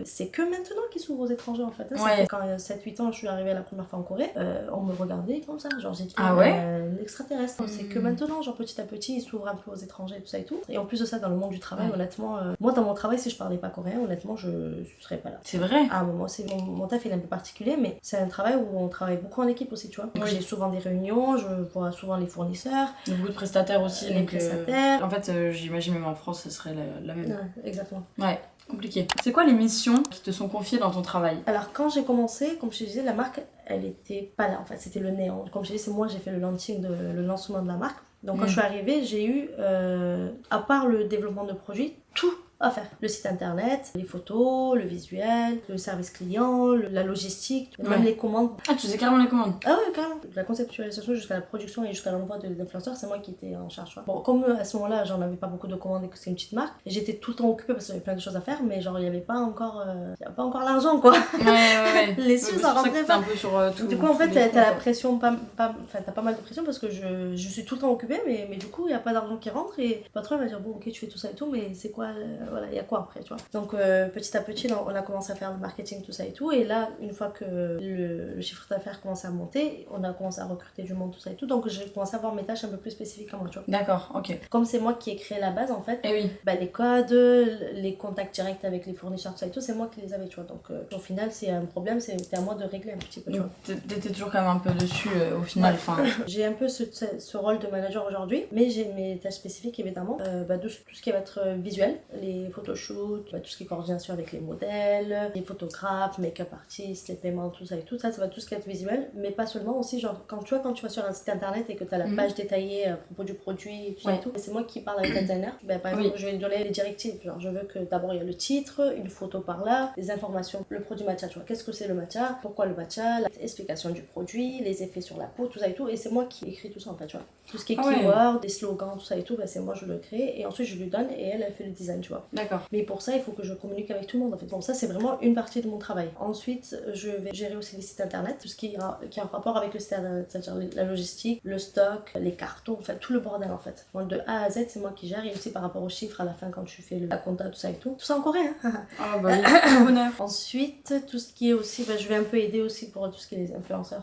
Speaker 2: c'est que maintenant qu'ils s'ouvrent aux étrangers en fait. Hein.
Speaker 3: Ouais.
Speaker 2: Quand 7-8 ans, je suis arrivée la première fois en Corée, on me regardait comme ça, genre j'étais un extraterrestre. C'est que maintenant, genre petit à petit, ils s'ouvrent un peu aux étrangers, tout ça et tout. Et en plus de ça, dans le monde du travail, honnêtement, moi dans mon travail, si je parlais pas coréen, honnêtement, je serais pas là.
Speaker 3: C'est vrai.
Speaker 2: Ah, moi, mon taf il est un peu particulier, mais c'est un travail où on travaille beaucoup en équipe aussi, tu vois. Donc j'ai souvent des réunions, je vois souvent les fournisseurs.
Speaker 3: Il y a beaucoup de prestataires aussi.
Speaker 2: Les prestataires.
Speaker 3: En fait, j'imagine même en France, ce serait la même.
Speaker 2: Ouais, exactement.
Speaker 3: Ouais. Compliqué. C'est quoi les missions qui te sont confiées dans ton travail?
Speaker 2: Alors quand j'ai commencé, comme je te disais, la marque elle était pas là en fait, c'était le néant. Comme je te disais, c'est moi j'ai fait le lancement de la marque. Donc quand je suis arrivée, j'ai eu, à part le développement de produits, tout à faire. Le site internet, les photos, le visuel, le service client, la logistique, même les commandes.
Speaker 3: Ah, tu faisais carrément les commandes?
Speaker 2: Ah ouais, carrément. De la conceptualisation jusqu'à la production et jusqu'à l'envoi de l'influenceur, c'est moi qui étais en charge. Bon, comme à ce moment-là, j'en avais pas beaucoup de commandes et que c'est une petite marque, et j'étais tout le temps occupée parce qu'il y avait plein de choses à faire, mais genre il y avait pas encore l'argent quoi.
Speaker 3: Ouais.
Speaker 2: Les sous, ça rentrait pas.
Speaker 3: Un peu sur tout.
Speaker 2: Du coup, en fait, t'as la pression, t'as pas mal de pression parce que je suis tout le temps occupée, mais du coup, il y a pas d'argent qui rentre et le patron il va dire bon, ok, tu fais tout ça et tout, mais c'est quoi, voilà, il y a quoi après, tu vois. Donc, petit à petit, on a commencé à faire le marketing, tout ça et tout, et là, une fois que le chiffre d'affaires commençait à monter, on a commencé à recruter du monde, tout ça et tout, donc j'ai commencé à avoir mes tâches un peu plus spécifiques à moi, tu vois.
Speaker 3: D'accord, ok.
Speaker 2: Comme c'est moi qui ai créé la base, en fait,
Speaker 3: Et oui.
Speaker 2: les codes, les contacts directs avec les fournisseurs, tout ça et tout, c'est moi qui les avais, tu vois. Donc, au final, c'est un problème, c'était à moi de régler un petit peu, tu vois.
Speaker 3: T'étais toujours quand même un peu dessus au final.
Speaker 2: J'ai un peu ce rôle de manager aujourd'hui, mais j'ai mes tâches spécifiques évidemment, de tout ce qui va être visuel, les photoshoots, tout ce qui est coordination avec les modèles, les photographes, make-up artistes, les paiements, tout ça et tout ça va tout ce qui va être visuel, mais pas seulement, aussi genre quand tu vas sur un site internet et que tu as la page détaillée à propos du produit tout ça et tout, c'est moi qui parle avec le designer. Par exemple, je vais lui donner les directives, genre je veux que d'abord il y a le titre, une photo par là, les informations, le produit matcha, tu vois, qu'est-ce que c'est le matcha, pourquoi le matcha, l'explication du produit, les effets sur la peau, tout ça et tout, et c'est moi qui écris tout ça en fait, tu vois. Tout ce qui est keyword, des slogans, tout ça et tout, c'est moi je le crée et ensuite je lui donne et elle fait le design, tu vois.
Speaker 3: D'accord.
Speaker 2: Mais pour ça, il faut que je communique avec tout le monde en fait. Bon, ça c'est vraiment une partie de mon travail. Ensuite, je vais gérer aussi les sites internet, tout ce qui a un rapport avec le site internet, c'est-à-dire la logistique, le stock, les cartons, en fait, tout le bordel en fait. Donc, de A à Z, c'est moi qui gère et aussi par rapport aux chiffres à la fin quand tu fais la compta, tout ça et tout. Tout ça en coréen.
Speaker 3: Ah bah oui, bonheur.
Speaker 2: Ensuite, tout ce qui est aussi, je vais un peu aider aussi pour tout ce qui est les influenceurs.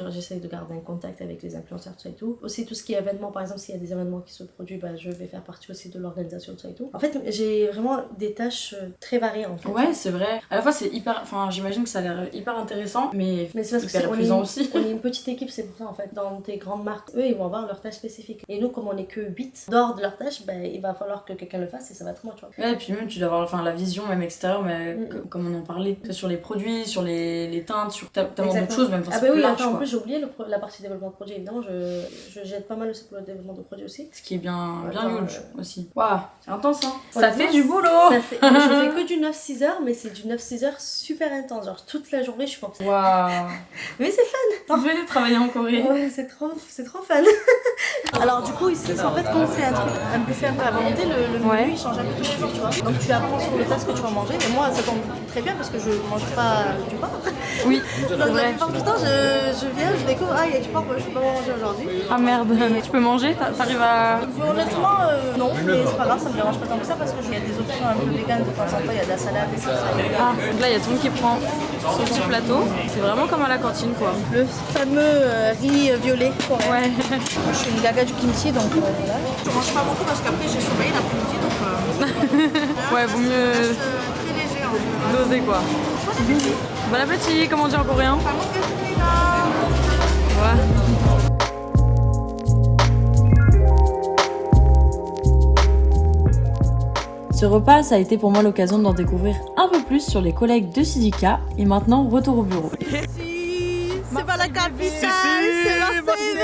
Speaker 2: J'essaie de garder un contact avec les influenceurs, tout ça et tout. Aussi tout ce qui est événements, par exemple, s'il y a des événements qui se produisent, je vais faire partie aussi de l'organisation, tout ça et tout. En fait, j'ai vraiment des tâches très variées en fait.
Speaker 3: Ouais, c'est vrai. À la fois, c'est hyper. Enfin, j'imagine que ça a l'air hyper intéressant, mais
Speaker 2: c'est parce
Speaker 3: hyper
Speaker 2: que
Speaker 3: épuisant aussi.
Speaker 2: On est une petite équipe, c'est pour ça en fait. Dans tes grandes marques, eux, ils vont avoir leurs tâches spécifiques. Et nous, comme on est que 8, dehors de leurs tâches, il va falloir que quelqu'un le fasse et ça va être moi, tu vois.
Speaker 3: Ouais, et puis même, tu dois avoir la vision, même extérieure, mais comme on en parlait, sur les produits, sur les teintes, sur tellement d'autres choses, même.
Speaker 2: Ah bah oui, en plus, j'ai oublié la partie développement de produit. Évidemment, je jette pas mal aussi pour le développement de produit aussi.
Speaker 3: Ce qui est bien huge aussi. Waouh, c'est intense, hein.
Speaker 2: Ouais,
Speaker 3: ça fait du boulot.
Speaker 2: Je fais que du 9-6 heures, mais c'est du 9-6 heures super intense. Genre toute la journée, je suis comme ça.
Speaker 3: Waouh.
Speaker 2: Mais c'est fun.
Speaker 3: Tu veux travailler en Corée?
Speaker 2: Ouais, c'est trop fun. Alors du coup, ici, en fait, comme c'est un buffet un peu à volonté, le menu il change un peu tous les jours, tu vois. Donc tu apprends sur le tas ce que tu vas manger. Et moi, ça tombe très bien parce que je mange pas du pain.
Speaker 3: Oui,
Speaker 2: donc la plupart du temps, je viens, je découvre, il y a du pain, je peux pas manger aujourd'hui.
Speaker 3: Ah merde, tu peux manger? T'arrives à...
Speaker 2: Honnêtement, non, mais c'est pas grave, ça me dérange pas tant que ça parce qu'il y a des options un peu véganes de temps en temps, il y a de la salade et ça.
Speaker 3: Ah, donc là il y a tout le monde qui prend son petit plateau. C'est vraiment comme à la cantine quoi.
Speaker 2: Le fameux riz violet.
Speaker 3: Ouais.
Speaker 2: Moi je suis une gaga du kimchi donc voilà. Je mange pas beaucoup parce qu'après j'ai sommeil l'après-midi donc.
Speaker 3: Ouais, vaut mieux
Speaker 2: très léger en fait.
Speaker 3: doser quoi. Bon appétit, comment on dit en coréen? Ouais. Ce repas, ça a été pour moi l'occasion d'en découvrir un peu plus sur les collègues de Sidika et maintenant retour au bureau.
Speaker 2: C'est pas la capitale, c'est Marseille.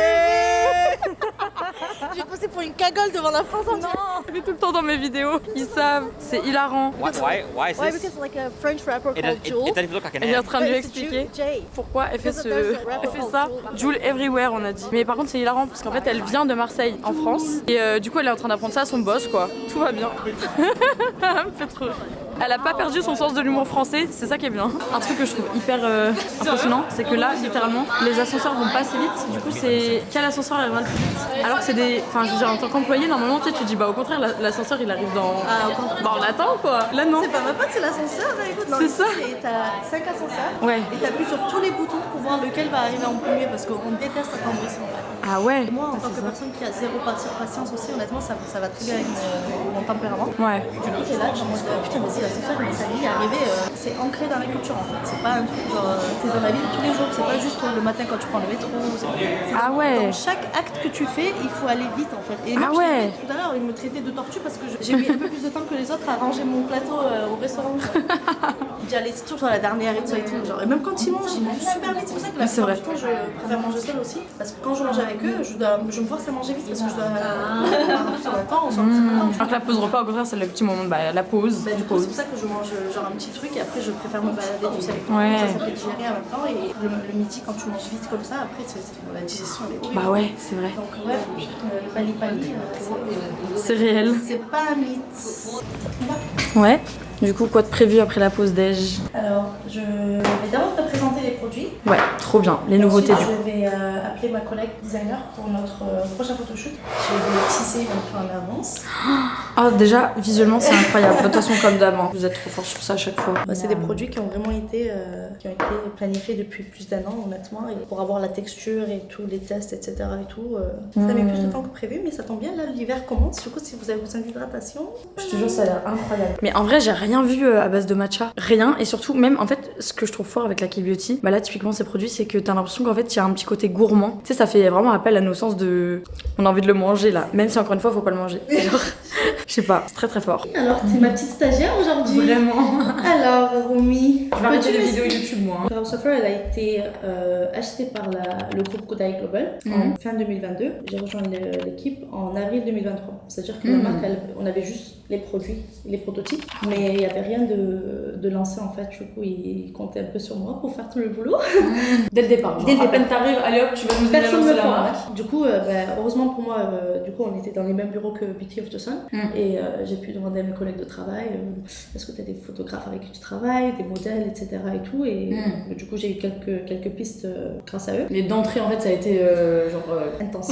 Speaker 2: J'ai posé pour font une cagole devant la France entière.
Speaker 1: Non, je fais tout le temps dans mes vidéos. Ils savent, c'est hilarant.
Speaker 4: Why is
Speaker 2: Why?
Speaker 4: this?
Speaker 2: Because like a French rapper
Speaker 4: It
Speaker 2: called Jewel.
Speaker 4: doesn't even look like an
Speaker 1: Elle est en
Speaker 4: ant.
Speaker 1: train de lui
Speaker 2: But it's
Speaker 1: expliquer
Speaker 2: Jay.
Speaker 1: pourquoi elle fait,
Speaker 2: There's a
Speaker 1: elle fait
Speaker 2: rapper
Speaker 1: ça.
Speaker 2: called
Speaker 1: Jewel Everywhere, on a dit. Mais par contre, c'est hilarant parce qu'en fait, elle vient de Marseille, en France. Et du coup, elle est en train d'apprendre ça à son boss, quoi. Tout va bien. Elle me fait trop rire. Elle a pas perdu son sens de l'humour français, c'est ça qui est bien. Un truc que je trouve hyper impressionnant, c'est que là, littéralement, les ascenseurs vont pas assez vite. Du coup, c'est quel ascenseur arrivera le plus vite. Alors que c'est des. Enfin, je veux dire, en tant qu'employé, normalement, tu sais, tu dis, bah au contraire, l'ascenseur il arrive dans. Bah on l'attend, quoi. Là, non.
Speaker 2: C'est pas ma pote, c'est l'ascenseur. Écoute,
Speaker 1: C'est ça.
Speaker 2: T'as 5 ascenseurs.
Speaker 1: Ouais.
Speaker 2: Et t'appuies sur tous les boutons pour voir lequel va arriver en premier parce qu'on déteste attendre ici en fait.
Speaker 1: Ah ouais.
Speaker 2: Et moi, en tant que personne qui a zéro patience aussi, honnêtement, ça va très bien avec mon tempérament.
Speaker 1: Ouais.
Speaker 2: Du coup, t'es là, genre, moi, putain, mais si l'ascenseur, mais ça y est arrivé, c'est ancré dans la culture en fait. C'est pas un truc genre, t'es dans la vie de tous les jours, c'est pas juste le matin quand tu prends le métro.
Speaker 1: Ah ouais.
Speaker 2: Dans chaque acte que tu fais, il faut aller vite en fait. Et
Speaker 1: Ah
Speaker 2: même, je
Speaker 1: ouais.
Speaker 2: te disais tout à l'heure, il me traitait de tortue parce que j'ai mis un peu plus de temps que les autres à ranger mon plateau au restaurant. J'allais toujours sur la dernière et tout ça et tout. Genre. Et même quand ils mangent super vite. C'est pour ça que la plupart du temps, je préfère manger seule aussi. Parce que quand je mange avec eux, je me force à manger vite parce que je dois sur le temps, on s'en
Speaker 1: Alors que la pause repas, au contraire, c'est le petit moment de la pause.
Speaker 2: du coup, c'est pour ça que je mange genre un petit truc et après je préfère me balader tout seul.
Speaker 1: Ouais.
Speaker 2: Ça fait digérer en même temps et le midi quand tu manges vite comme ça, après la digestion elle est horrible.
Speaker 1: Bah ouais, c'est vrai.
Speaker 2: Donc ouais, le pali-pali,
Speaker 1: C'est réel.
Speaker 2: c'est pas un mythe.
Speaker 1: Ouais. Du coup, quoi de prévu après la pause déj?
Speaker 2: Alors, je vais d'abord te présenter les produits.
Speaker 1: Ouais, trop bien. Les nouveautés du coup.
Speaker 2: Je vais appeler ma collègue designer pour notre prochain photoshoot. Je vais tisser un peu en avance.
Speaker 1: Ah, déjà, visuellement, c'est incroyable. De toute façon, comme d'hab, hein. Vous êtes trop fort sur ça à chaque fois.
Speaker 2: C'est des produits qui ont vraiment été, planifiés depuis plus d'un an, honnêtement. Et pour avoir la texture et tous les tests, etc. et tout, ça met plus de temps que prévu, mais ça tombe bien. Là, l'hiver commence. Du coup, si vous avez besoin d'hydratation.
Speaker 1: Je te jure, ça a l'air incroyable. Mais en vrai, j'ai rien vu à base de matcha. Rien. Et surtout, même en fait, ce que je trouve fort avec la K-Beauty, bah là, typiquement, ces produits, c'est que t'as l'impression qu'en fait, il y a un petit côté gourmand. Tu sais, ça fait vraiment appel à nos sens de. On a envie de le manger là. Même si encore une fois, faut pas le manger. Genre, je sais pas, c'est très très fort.
Speaker 2: Alors, t'es ma petite stagiaire aujourd'hui.
Speaker 1: Vraiment.
Speaker 2: Alors, Romy.
Speaker 1: Je vais arrêter les vidéos YouTube, moi.
Speaker 2: Cloud Software, elle a été achetée par le groupe Kodak Global en fin 2022. J'ai rejoint l'équipe en avril 2023. C'est-à-dire que la marque, on avait juste les produits, les prototypes, mais il n'y avait rien de lancé en fait. Du coup, ils comptaient un peu sur moi pour faire tout le boulot.
Speaker 1: Dès le départ.
Speaker 2: Dès le
Speaker 1: à
Speaker 2: départ.
Speaker 1: peine t'arrives, allez hop, tu vas nous aider à
Speaker 2: Personne
Speaker 1: lancer
Speaker 2: ne
Speaker 1: la
Speaker 2: le
Speaker 1: marque.
Speaker 2: fait. Du coup, heureusement pour moi, du coup, on était dans les mêmes bureaux que Beauty of the Sun. Et j'ai pu demander à mes collègues de travail est-ce que tu as des photographes avec qui tu travailles, des modèles, etc. et tout. Et du coup, j'ai eu quelques pistes grâce à eux.
Speaker 1: Mais d'entrée, en fait, ça a été
Speaker 2: Intense.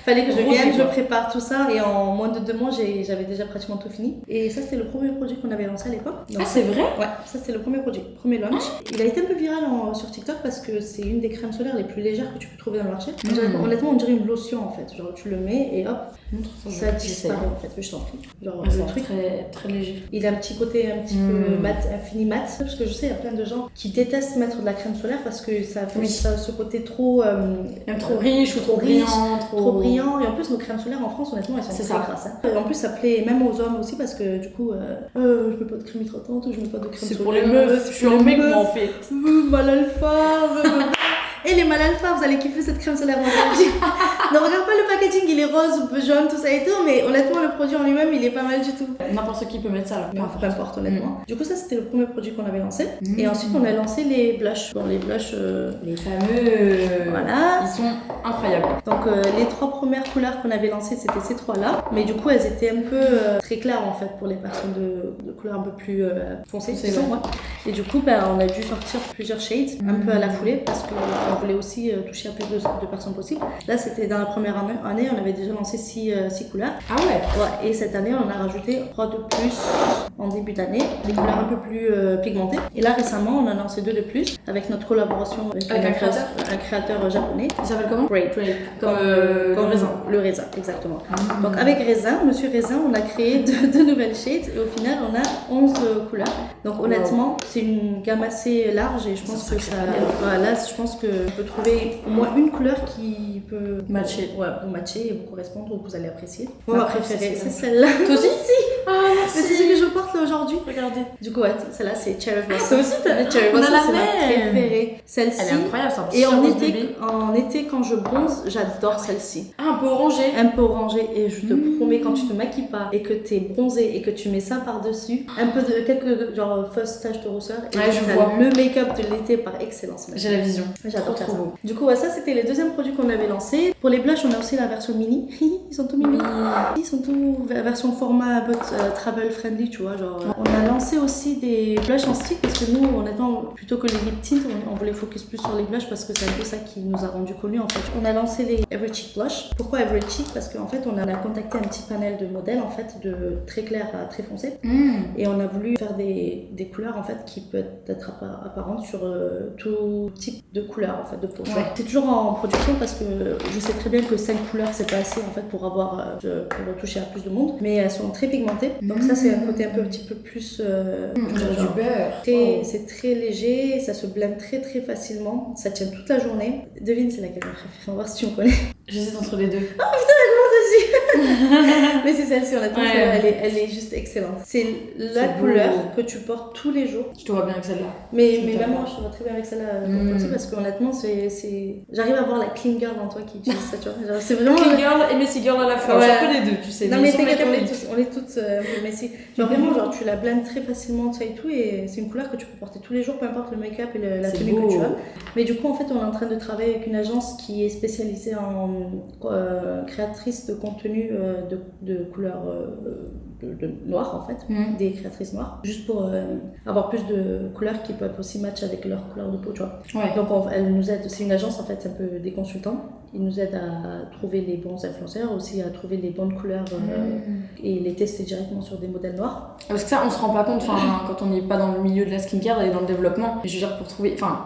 Speaker 2: Fallait que je vienne, je prépare tout ça et en moins de 2 mois, j'avais déjà pratiquement tout fini. Et ça, c'était le premier produit qu'on avait lancé à l'époque.
Speaker 1: Ah, c'est vrai?
Speaker 2: Ouais, ça c'était le premier produit, premier launch. Il a été un peu viral sur TikTok parce que c'est une des crèmes solaires les plus légères que tu peux trouver dans le marché. Honnêtement, on dirait une lotion en fait. Genre, tu le mets et hop, ça disparaît en fait. Je t'en prie. Genre, le truc
Speaker 1: très, très léger.
Speaker 2: Il a un petit côté un petit peu mat, infini mat. Parce que je sais, il y a plein de gens qui détestent mettre de la crème solaire parce que ça a ce côté trop.
Speaker 1: Même trop riche ou trop brillant.
Speaker 2: Trop brillant. Et en plus, nos crèmes solaires en France, honnêtement, elles sont très grasses. Hein. Et en plus, ça plaît même aux hommes aussi parce que du coup, je mets pas de crème hydratante ou je mets pas de crème solaire.
Speaker 1: C'est pour les meufs. Je suis un mec, moi en fait.
Speaker 2: Mal alpha. Et les mal alpha, vous allez kiffer cette crème solaire. Ne regarde pas le packaging, il est rose, jaune, tout ça et tout, mais honnêtement, le produit en lui-même, il est pas mal du tout.
Speaker 1: N'importe qui peut mettre ça là.
Speaker 2: Peu importe, honnêtement. Du coup, ça, c'était le premier produit qu'on avait lancé. Et ensuite, on a lancé les blushs. Bon, les blushs.
Speaker 1: Les fameux.
Speaker 2: Voilà.
Speaker 1: Ils sont incroyables.
Speaker 2: Donc, les 3 premières couleurs qu'on avait lancées, c'était ces 3-là. Mais du coup, elles étaient un peu très claires en fait pour les personnes de couleurs un peu plus foncées, disons, moi. Et du coup, on a dû sortir plusieurs shades, un peu à la foulée, parce qu'on voulait aussi toucher à plus de personnes possible. Là, c'était dans la première année, on avait déjà lancé 6 couleurs.
Speaker 1: Ah ouais.
Speaker 2: Et cette année, on en a rajouté 3 de plus en début d'année, des couleurs un peu plus pigmentées. Et là, récemment, on en a lancé 2 de plus avec notre collaboration avec un créateur japonais.
Speaker 1: Il s'appelle comment?
Speaker 2: Grape.
Speaker 1: Comme raisin.
Speaker 2: Le raisin, exactement. Donc avec Monsieur Raisin, on a créé 2 nouvelles shades et au final, on a 11 couleurs. Donc honnêtement, c'est une gamme assez large et je pense que là, je pense que on peut trouver au moins une couleur qui peut
Speaker 1: matcher.
Speaker 2: Ouais, vous matcher et vous correspondre ou que vous allez apprécier. Moi, ma préférée, c'est celle-là.
Speaker 1: Toi aussi? Ah merci.
Speaker 2: Mais c'est ce que je porte là aujourd'hui. Regardez. Du coup, ouais, celle-là, c'est Cherry Blossom.
Speaker 3: Toi aussi, t'as
Speaker 2: Cherry
Speaker 3: on a
Speaker 2: Blossom,
Speaker 3: la
Speaker 2: c'est ma
Speaker 3: même.
Speaker 2: préférée. Celle-ci.
Speaker 3: Elle est incroyable, c'est un petit
Speaker 2: Et en
Speaker 3: rose
Speaker 2: été,
Speaker 3: bébé.
Speaker 2: quand je bronze, j'adore celle-ci.
Speaker 3: Ah, un peu orangé.
Speaker 2: Un peu orangé. Et je te promets, quand tu te maquilles pas et que t'es bronzé et que tu mets ça par-dessus, un peu de quelques genre fausses taches de rousseur. Et
Speaker 3: Ouais,
Speaker 2: tu
Speaker 3: je
Speaker 2: as
Speaker 3: vois.
Speaker 2: le make-up de l'été par excellence.
Speaker 3: J'ai la vision.
Speaker 2: J'adore
Speaker 3: Trop
Speaker 2: ça.
Speaker 3: beau.
Speaker 2: Du coup, ouais, ça c'était les deuxièmes produits qu'on avait lancés. Pour les blushs, on a aussi la version mini. Ils sont tout mini. Ils sont tout version format but travel friendly, tu vois. Genre, on a lancé aussi des blushs en stick parce que nous, honnêtement, plutôt que les lip tints, on voulait focus plus sur les blushs parce que c'est un peu ça qui nous a rendu connus en fait. On a lancé les Every Cheek Blush. Pourquoi Every Cheek? Parce qu'en fait, on a contacté un petit panel de modèles en fait, de très clair à très foncé. Et on a voulu faire des couleurs en fait qui peuvent être apparentes sur tout type de couleurs en fait de peau.
Speaker 3: Ouais.
Speaker 2: C'est toujours en production parce que je sais très bien que 5 couleurs c'est pas assez en fait pour avoir pour toucher à plus de monde, mais elles sont très pigmentées. Donc ça c'est un côté un petit peu plus
Speaker 3: On dirait du beurre.
Speaker 2: c'est très léger, ça se blende très très facilement, ça tient toute la journée. Devine c'est laquelle ma préférée, on va voir si tu me connais.
Speaker 3: J'hésite entre les deux.
Speaker 2: Mais c'est celle-ci, honnêtement,
Speaker 3: Ouais.
Speaker 2: celle-là, elle est juste excellente. C'est la
Speaker 3: C'est
Speaker 2: couleur
Speaker 3: beau.
Speaker 2: que tu portes tous les jours.
Speaker 3: Je te vois bien avec celle-là.
Speaker 2: Mais
Speaker 3: C'est
Speaker 2: même
Speaker 3: top.
Speaker 2: moi, je te vois très bien avec celle-là pour comme ça, parce qu'honnêtement, j'arrive à voir la clean girl en toi qui utilise ça, tu vois. Genre, c'est vraiment.
Speaker 3: Clean girl et messy girl à la fois.
Speaker 2: Ouais.
Speaker 3: J'ai un peu les deux, tu sais.
Speaker 2: Non mais
Speaker 3: sans
Speaker 2: t'inquiète,
Speaker 3: make-up,
Speaker 2: on est toutes un peu messy. Genre vraiment, genre tu la blends très facilement, ça et tout, et c'est une couleur que tu peux porter tous les jours, peu importe le make-up et la
Speaker 3: C'est
Speaker 2: tenue
Speaker 3: beau.
Speaker 2: que tu as. Mais du coup, en fait, on est en train de travailler avec une agence qui est spécialisée en créatrice de contenu de couleurs noires, en fait, des créatrices noires, juste pour avoir plus de couleurs qui peuvent aussi match avec leur couleur de peau, tu vois.
Speaker 3: Ouais.
Speaker 2: Donc elle nous aide, c'est une agence en fait, c'est un peu des consultants. Ils nous aident à trouver les bons influenceurs, aussi à trouver les bonnes couleurs et les tester directement sur des modèles noirs.
Speaker 3: Parce que ça, on se rend pas compte, quand on n'est pas dans le milieu de la skincare et dans le développement. Je veux dire,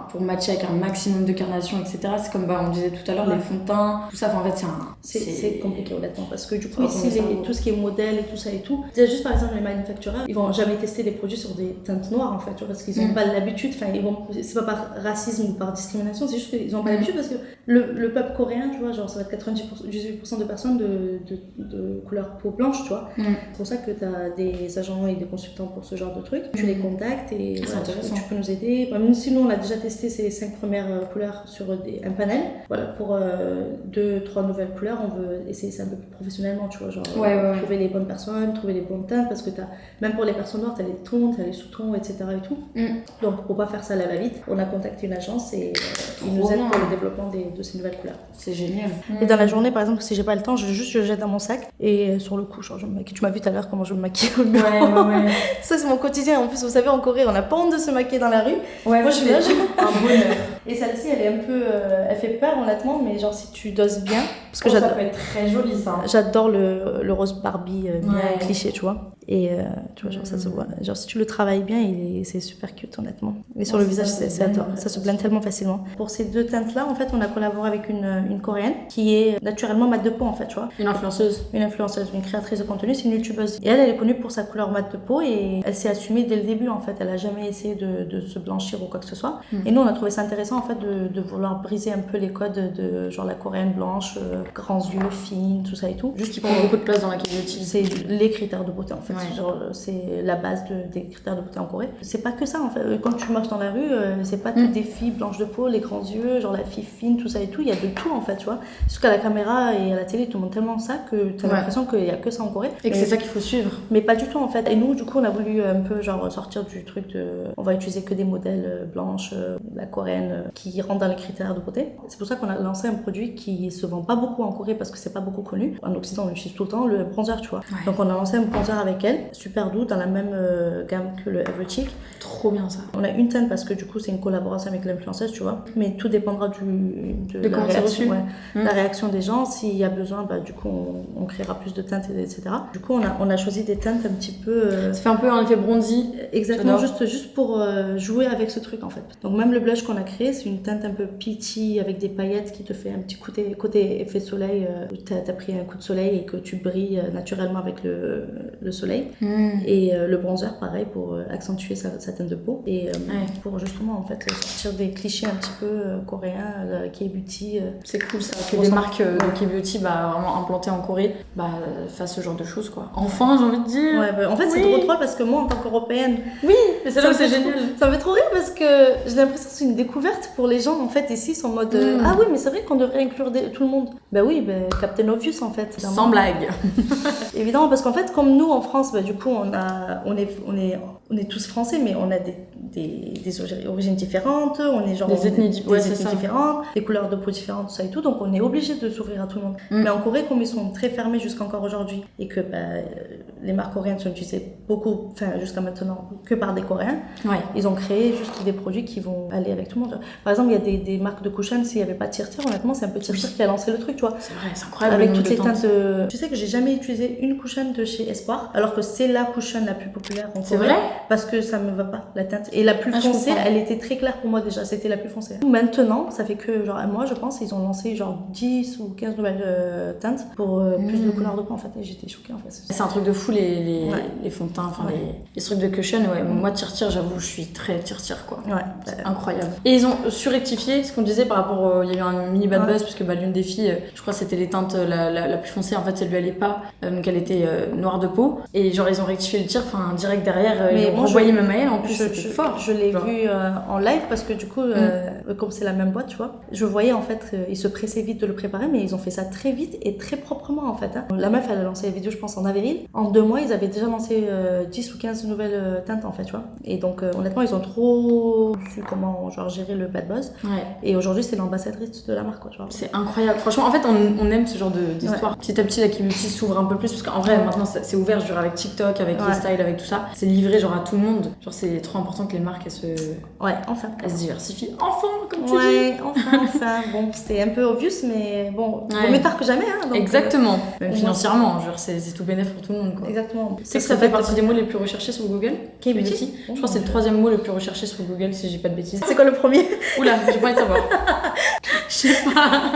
Speaker 3: pour matcher avec un maximum de carnation, etc., c'est comme on disait tout à l'heure, les fonds de teint, tout ça. En fait,
Speaker 2: c'est compliqué honnêtement parce que du coup,
Speaker 3: Ouais,
Speaker 2: ici, tout ce qui est modèle et tout ça et tout, déjà juste par exemple les manufacturers, ils vont jamais tester des produits sur des teintes noires en fait, tu vois, parce qu'ils n'ont pas l'habitude, c'est pas par racisme ou par discrimination, c'est juste qu'ils n'ont pas l'habitude parce que le peuple coréen, tu vois, genre ça va être 98% de personnes de couleur peau blanche, tu vois. C'est pour ça que tu as des agents et des consultants pour ce genre de trucs. Tu les contactes et voilà, tu peux nous aider. Même si nous on a déjà testé ces 5 premières couleurs sur un panel, voilà, pour 2-3 nouvelles couleurs, on veut essayer ça un peu plus professionnellement, tu vois, genre trouver les bonnes personnes, trouver les bonnes teintes, parce que même pour les personnes noires, tu as les tons, tu as les sous-tons, etc. et tout. Donc pour pas faire ça à la va-vite, on a contacté une agence et ils nous aident pour le développement de ces nouvelles couleurs.
Speaker 3: C'est génial.
Speaker 2: Et dans la journée, par exemple, si j'ai pas le temps, je jette dans mon sac et sur le coup, genre, je me maquille. Tu m'as vu tout à l'heure comment je me maquille au bureau.
Speaker 3: Ouais.
Speaker 2: Ça, c'est mon quotidien. En plus, vous savez, en Corée, on n'a pas honte de se maquiller dans la rue.
Speaker 3: Ouais,
Speaker 2: moi, je suis là,
Speaker 3: un bonheur.
Speaker 2: Et celle-ci, elle est un peu. Elle fait peur, honnêtement, mais genre, si tu doses bien. Parce que
Speaker 3: ça peut être très joli, ça.
Speaker 2: J'adore le rose Barbie bien cliché, tu vois. Et tu vois, genre, ça se voit. Genre, si tu le travailles bien, c'est super cute, honnêtement. Et sur le visage, c'est adorable. Ça se blende tellement facilement. Pour ces deux teintes-là, en fait, on a collaboré avec une Coréenne qui est naturellement mat de peau, en fait, tu vois.
Speaker 3: Une influenceuse,
Speaker 2: une créatrice de contenu, c'est une youtubeuse. Et elle est connue pour sa couleur mat de peau et elle s'est assumée dès le début, en fait. Elle a jamais essayé de se blanchir ou quoi que ce soit. Et nous, on a trouvé ça intéressant, en fait, de vouloir briser un peu les codes de genre la coréenne blanche, grands yeux, fine, tout ça et tout.
Speaker 3: Juste qui prend beaucoup de place dans la communauté.
Speaker 2: C'est les critères de beauté, en fait. Genre, c'est la base des critères de beauté en Corée. C'est pas que ça, en fait. Quand tu marches dans la rue, c'est pas toutes des filles blanches de peau, les grands yeux, genre la fille fine, tout ça et tout. Il y a de tout, en fait, tu vois. Parce qu'à la caméra et à la télé, tout le monde tellement ça que t'as l'impression qu'il y a que ça en Corée.
Speaker 3: Et que c'est ça qu'il faut suivre.
Speaker 2: Mais pas du tout, en fait. Et nous, du coup, on a voulu un peu, genre, sortir du truc on va utiliser que des modèles blanches, la coréenne, qui rentrent dans les critères de beauté. C'est pour ça qu'on a lancé un produit qui se vend pas beaucoup en Corée parce que c'est pas beaucoup connu. En Occident, on utilise tout le temps le bronzer, tu vois. Donc on a lancé un bronzer avec elle, super doux, dans la même gamme que le Every Cheek.
Speaker 3: Trop bien ça.
Speaker 2: On a une teinte parce que du coup c'est une collaboration avec l'influenceuse, tu vois. Mais tout dépendra de la réaction, la réaction des gens. S'il y a besoin, bah, du coup on créera plus de teintes, etc. Du coup on a choisi des teintes un petit peu...
Speaker 3: Ça fait un peu un effet bronzy.
Speaker 2: Exactement, juste pour jouer avec ce truc en fait. Donc même le blush qu'on a créé, c'est une teinte un peu peachy avec des paillettes qui te fait un petit côté effet soleil. T'as pris un coup de soleil et que tu brilles naturellement avec le soleil. Et le bronzer pareil pour accentuer sa teinte de peau et pour justement en fait sortir des clichés un petit peu coréen, K-beauty.
Speaker 3: C'est cool ça, que des marques de K-beauty vraiment implantées en Corée fassent ce genre de choses quoi. Enfin, j'ai envie de dire.
Speaker 2: Ouais, en fait, c'est trop drôle parce que moi, en tant qu'Européenne,
Speaker 3: oui, mais c'est là où c'est génial.
Speaker 2: Ça me fait trop rire parce que j'ai l'impression que c'est une découverte pour les gens en fait. Ici, ils sont en mode ah oui, mais c'est vrai qu'on devrait inclure tout le monde. Bah oui, Captain Obvious en fait.
Speaker 3: Sans blague.
Speaker 2: Évidemment, parce qu'en fait, comme nous en France, du coup, on est tous français, mais on a des origines différentes, on est genre
Speaker 3: des ethnies
Speaker 2: différentes, des couleurs de peau différentes, tout ça et tout, donc on est obligé de s'ouvrir à tout le monde. Mais en Corée, comme ils sont très fermés jusqu'encore aujourd'hui et que les marques coréennes sont utilisées beaucoup, enfin jusqu'à maintenant, que par des Coréens, ils ont créé juste des produits qui vont aller avec tout le monde. Par exemple, il y a des marques de cushion, s'il n'y avait pas Tir-Tir, honnêtement, c'est un peu Tir-Tir qui a lancé le truc, tu vois.
Speaker 3: C'est vrai, c'est incroyable.
Speaker 2: Avec toutes les teintes. Tu sais que j'ai jamais utilisé une cushion de chez Espoir, alors que c'est la cushion la plus populaire en Corée.
Speaker 3: C'est vrai?
Speaker 2: Parce que ça me va pas, la teinte. Et la plus foncée, elle était très claire pour moi déjà, c'était la plus foncée. Maintenant, ça fait que genre un mois, je pense, ils ont lancé genre 10 ou 15 nouvelles teintes pour plus de couleurs de peau en fait. Et j'étais choquée en fait.
Speaker 3: C'est un truc de fou les fonds de teint, enfin les trucs de cushion. Moi, Tir-Tir, j'avoue, je suis très Tir-Tir quoi. C'est incroyable. Et ils ont surrectifié ce qu'on disait par rapport. Il y a eu un mini bad buzz parce que l'une des filles, je crois que c'était les teintes la plus foncée, en fait, ça lui allait pas, donc elle était noire de peau. Et genre, ils ont rectifié le tir, enfin, direct derrière, ils ont renvoyé même à elle, en plus, c'était fort.
Speaker 2: Je l'ai vu en live parce que du coup, comme c'est la même boîte, tu vois, je voyais en fait, ils se pressaient vite de le préparer, mais ils ont fait ça très vite et très proprement en fait. La meuf, elle a lancé la vidéo, je pense, en avril. En 2 mois, ils avaient déjà lancé 10 ou 15 nouvelles teintes en fait, tu vois. Et donc, honnêtement, ils ont trop su comment genre, gérer le bad buzz. Et aujourd'hui, c'est l'ambassadrice de la marque, quoi, tu vois.
Speaker 3: C'est incroyable. Franchement, en fait, on aime ce genre d'histoire. Petit à petit, la K-beauty s'ouvre un peu plus parce qu'en vrai, maintenant, c'est ouvert, genre avec TikTok, avec les styles, avec tout ça. C'est livré genre à tout le monde. Genre, c'est trop important que les marques, elles se diversifient. Enfin, comme tu dis.
Speaker 2: Enfin. Bon, c'était un peu obvious, mais bon, vaut mieux tard que jamais. Hein, donc,
Speaker 3: exactement. Même financièrement, genre, c'est tout bénéf pour tout le monde, quoi.
Speaker 2: Exactement.
Speaker 3: C'est que ça fait partie des mots les plus recherchés sur Google.
Speaker 2: K-beauty.
Speaker 3: Je crois que c'est le 3e mot le plus recherché sur Google, si j'ai pas de bêtises.
Speaker 2: C'est quoi le premier?
Speaker 3: Oula, j'ai pas envie de savoir. Je sais pas.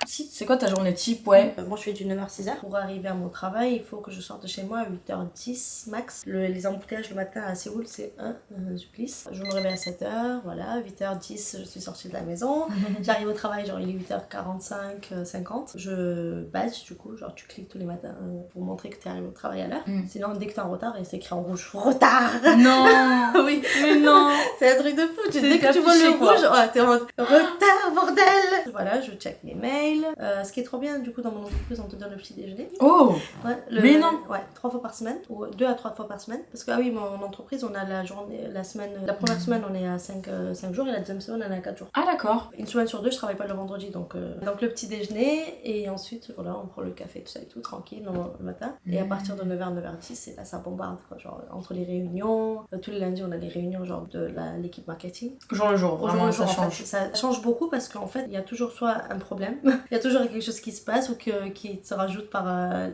Speaker 3: C'est quoi ta journée type,
Speaker 2: moi je fais du 9h 6h. Pour arriver à mon travail, il faut que je sorte de chez moi à 8h10 max. Les embouteillages le matin à Séoul, c'est un supplice. Je me réveille à 7h, voilà, 8h10 je suis sortie de la maison. J'arrive au travail, genre il est 8h45, 50. Je badge du coup, genre tu cliques tous les matins pour montrer que tu arrivé au travail à l'heure. Sinon dès que t'es en retard, et c'est écrit en rouge, retard.
Speaker 3: Non.
Speaker 2: Oui,
Speaker 3: mais non.
Speaker 2: C'est un truc de fou. Dès que tu vois le rouge, t'es en mode retard, bordel. Voilà, je check mes mails. Ce qui est trop bien, du coup, dans mon entreprise, on te donne le petit déjeuner.
Speaker 3: Oh! Mais non!
Speaker 2: 3 fois par semaine, ou 2 à 3 fois par semaine. Parce que, mon entreprise, on a la journée, la semaine, la première semaine, on est à 5 jours, et la deuxième semaine, on est à 4 jours.
Speaker 3: Ah, d'accord.
Speaker 2: Une semaine sur 2, je travaille pas le vendredi, donc le petit déjeuner, et ensuite, voilà, on prend le café, tout ça et tout, tranquille, le matin. Et à partir de 9h, 9h10, c'est là, ça bombarde, quoi. Genre, entre les réunions, tous les lundis, on a les réunions, genre, de l'équipe marketing.
Speaker 3: Jour le jour, vraiment, ça change.
Speaker 2: En fait, ça change beaucoup parce qu'en fait, il y a toujours soit un problème, il y a toujours quelque chose qui se passe ou qui se rajoute par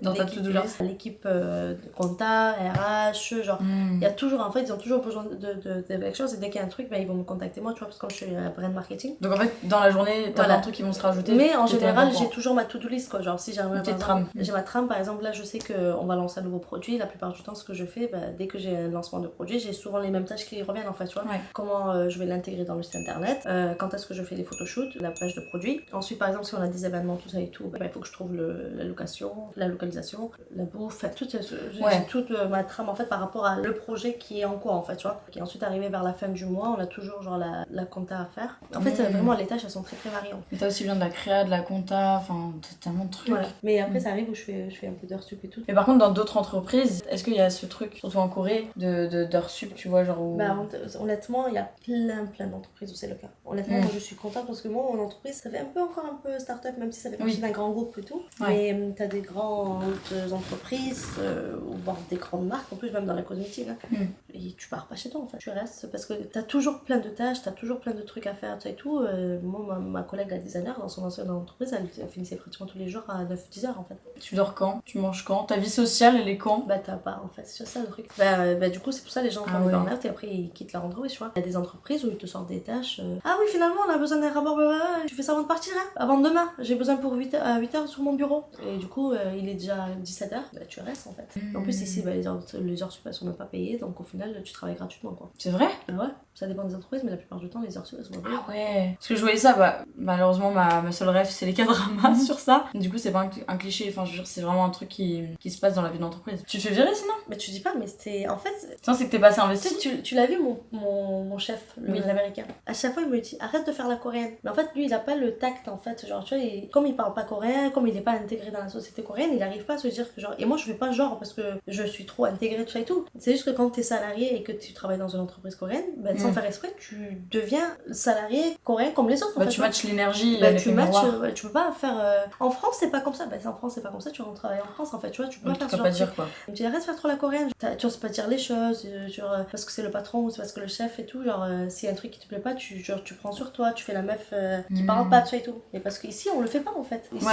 Speaker 3: dans ta to-do list.
Speaker 2: L'équipe de compta, RH, genre il y a toujours, en fait, ils ont toujours besoin de quelque chose et dès qu'il y a un truc, ils vont me contacter moi, tu vois, parce que comme je suis brand marketing.
Speaker 3: Donc en fait, dans la journée, t'as plein de trucs qui vont se rajouter.
Speaker 2: Mais en général, j'ai toujours ma to-do list, quoi. Genre si j'ai
Speaker 3: trame.
Speaker 2: J'ai ma trame, par exemple, là je sais qu'on va lancer un nouveau produit, la plupart du temps ce que je fais, dès que j'ai un lancement de produit, j'ai souvent les mêmes tâches qui reviennent en fait, tu vois. Comment je vais l'intégrer dans le site internet, quand est-ce que je fais les photoshoots, la page de produit. Ensuite, par exemple, si on a des événements, tout ça et tout, il faut que je trouve la location, la localisation, la bouffe, j'ai toute ma trame en fait par rapport à le projet qui est en cours en fait, tu vois. Qui est ensuite arrivé vers la fin du mois, on a toujours genre la compta à faire. En fait, vraiment les tâches elles sont très très variantes.
Speaker 3: Mais t'as aussi bien de la créa, de la compta, enfin t'as tellement de trucs.
Speaker 2: Voilà. Mais après ça arrive où je fais un peu d'heures sup et tout.
Speaker 3: Mais par contre dans d'autres entreprises, est-ce qu'il y a ce truc, surtout en Corée, d'heures sup, tu vois, genre où...
Speaker 2: Honnêtement, il y a plein d'entreprises où c'est le cas. Honnêtement, moi je suis contente parce que moi mon entreprise ça fait encore un peu start-up, même si ça fait partie d'un grand groupe et tout. Mais t'as des grandes entreprises, voire des grandes marques, en plus même dans la cosmétique. Et tu pars pas chez toi en fait. Tu restes parce que t'as toujours plein de tâches, t'as toujours plein de trucs à faire, et tout. Moi, ma collègue la designer, dans son ancienne entreprise, elle finissait pratiquement tous les jours à 9-10 heures en fait.
Speaker 3: Tu dors quand? Tu manges quand? Ta vie sociale, elle est quand?
Speaker 2: T'as pas en fait, c'est ça le truc. Du coup, c'est pour ça les gens font des burn-out et après ils quittent leur entreprise, tu vois. Il y a des entreprises où ils te sortent des tâches. Ah oui, finalement, on a besoin d'un rapport, tu fais ça avant de partir, hein. Avant demain, j'ai besoin pour 8h sur mon bureau. Et du coup, il est déjà 17h, tu restes en fait. En plus, ici, les heures sup, elles sont même pas payées, donc au final, tu travailles gratuitement quoi.
Speaker 3: C'est vrai?
Speaker 2: Ouais. Ça dépend des entreprises, mais la plupart du temps, les heures sup, elles sont pas payées.
Speaker 3: Ah ouais. Parce que je voyais ça, malheureusement, ma seule rêve, c'est les K-dramas sur ça. Du coup, c'est pas un cliché, enfin, je veux dire, c'est vraiment un truc qui se passe dans la vie d'entreprise. Tu te fais virer sinon?
Speaker 2: Mais tu dis pas, mais c'était. En fait.
Speaker 3: Sinon, c'est que t'es pas assez investi.
Speaker 2: Tu l'as vu, mon chef, l'américain. À chaque fois, il me dit arrête de faire la coréenne. Mais en fait, lui, il a pas le tact, en fait. Genre, tu vois, comme il parle pas coréen, comme il est pas intégré dans la société coréenne, il arrive pas à se dire que genre. Et moi, je fais pas genre parce que je suis trop intégrée, tout ça et tout. C'est juste que quand t'es salarié et que tu travailles dans une entreprise coréenne, sans faire exprès, tu deviens salarié coréen comme les autres. En fait,
Speaker 3: tu matches l'énergie.
Speaker 2: Tu peux pas faire. En France, c'est pas comme ça. En France, c'est pas comme ça. Tu rentres travailler en France, en fait. Tu vois, tu peux pas faire ce genre de
Speaker 3: dire quoi.
Speaker 2: Tu dis arrête de faire trop la coréenne. Tu oses pas dire les choses, genre parce que c'est le patron ou c'est parce que le chef et tout. Genre, s'il y a un truc qui te plaît pas, tu prends sur toi, tu fais la meuf qui parle pas de ça et tout. Et parce qu'ici, on le fait pas en fait. Ici,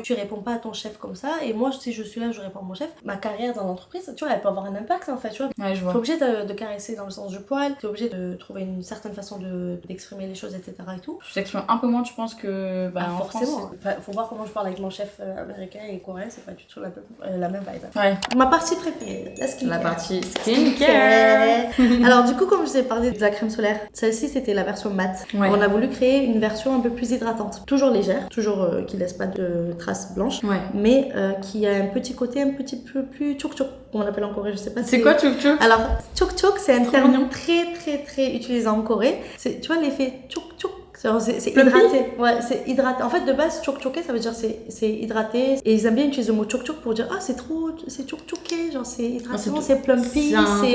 Speaker 2: tu réponds pas à ton chef comme ça. Et moi, si je suis là, je réponds à mon chef. Ma carrière dans l'entreprise, tu vois, elle peut avoir un impact en fait. Tu vois,
Speaker 3: je vois.
Speaker 2: T'es obligé de caresser dans le sens du poil, t'es obligé de trouver une certaine façon d'exprimer les choses, etc. et tout.
Speaker 3: Tu t'exprimes un peu moins, tu penses que.
Speaker 2: Forcément. Faut voir comment je parle avec mon chef américain et coréen, c'est pas du tout la même vibe.
Speaker 3: Ouais.
Speaker 2: Ma partie préférée, la skincare.
Speaker 3: La partie skincare.
Speaker 2: Alors du coup, comme je vous ai parlé de la crème solaire, celle-ci c'était la version mat.
Speaker 3: Ouais.
Speaker 2: On a voulu créer une version un peu plus hydratante, toujours légère, toujours qui laisse pas de traces blanches, mais qui a un petit côté un petit peu plus tchouk-tchouk, comme on l'appelle en Corée, je sais pas.
Speaker 3: C'est quoi tchouk-tchouk?
Speaker 2: Alors tchouk-tchouk, c'est un terme très très très utilisé en Corée. Tu vois l'effet tchouk-tchouk. C'est hydraté. Ouais, c'est hydraté. En fait, de base, tchouk-tchouké, ça veut dire c'est hydraté. Et ils aiment bien utiliser le mot tchouk-tchouk pour dire c'est tchouk-tchouké, genre c'est hydratant, c'est plumpy, c'est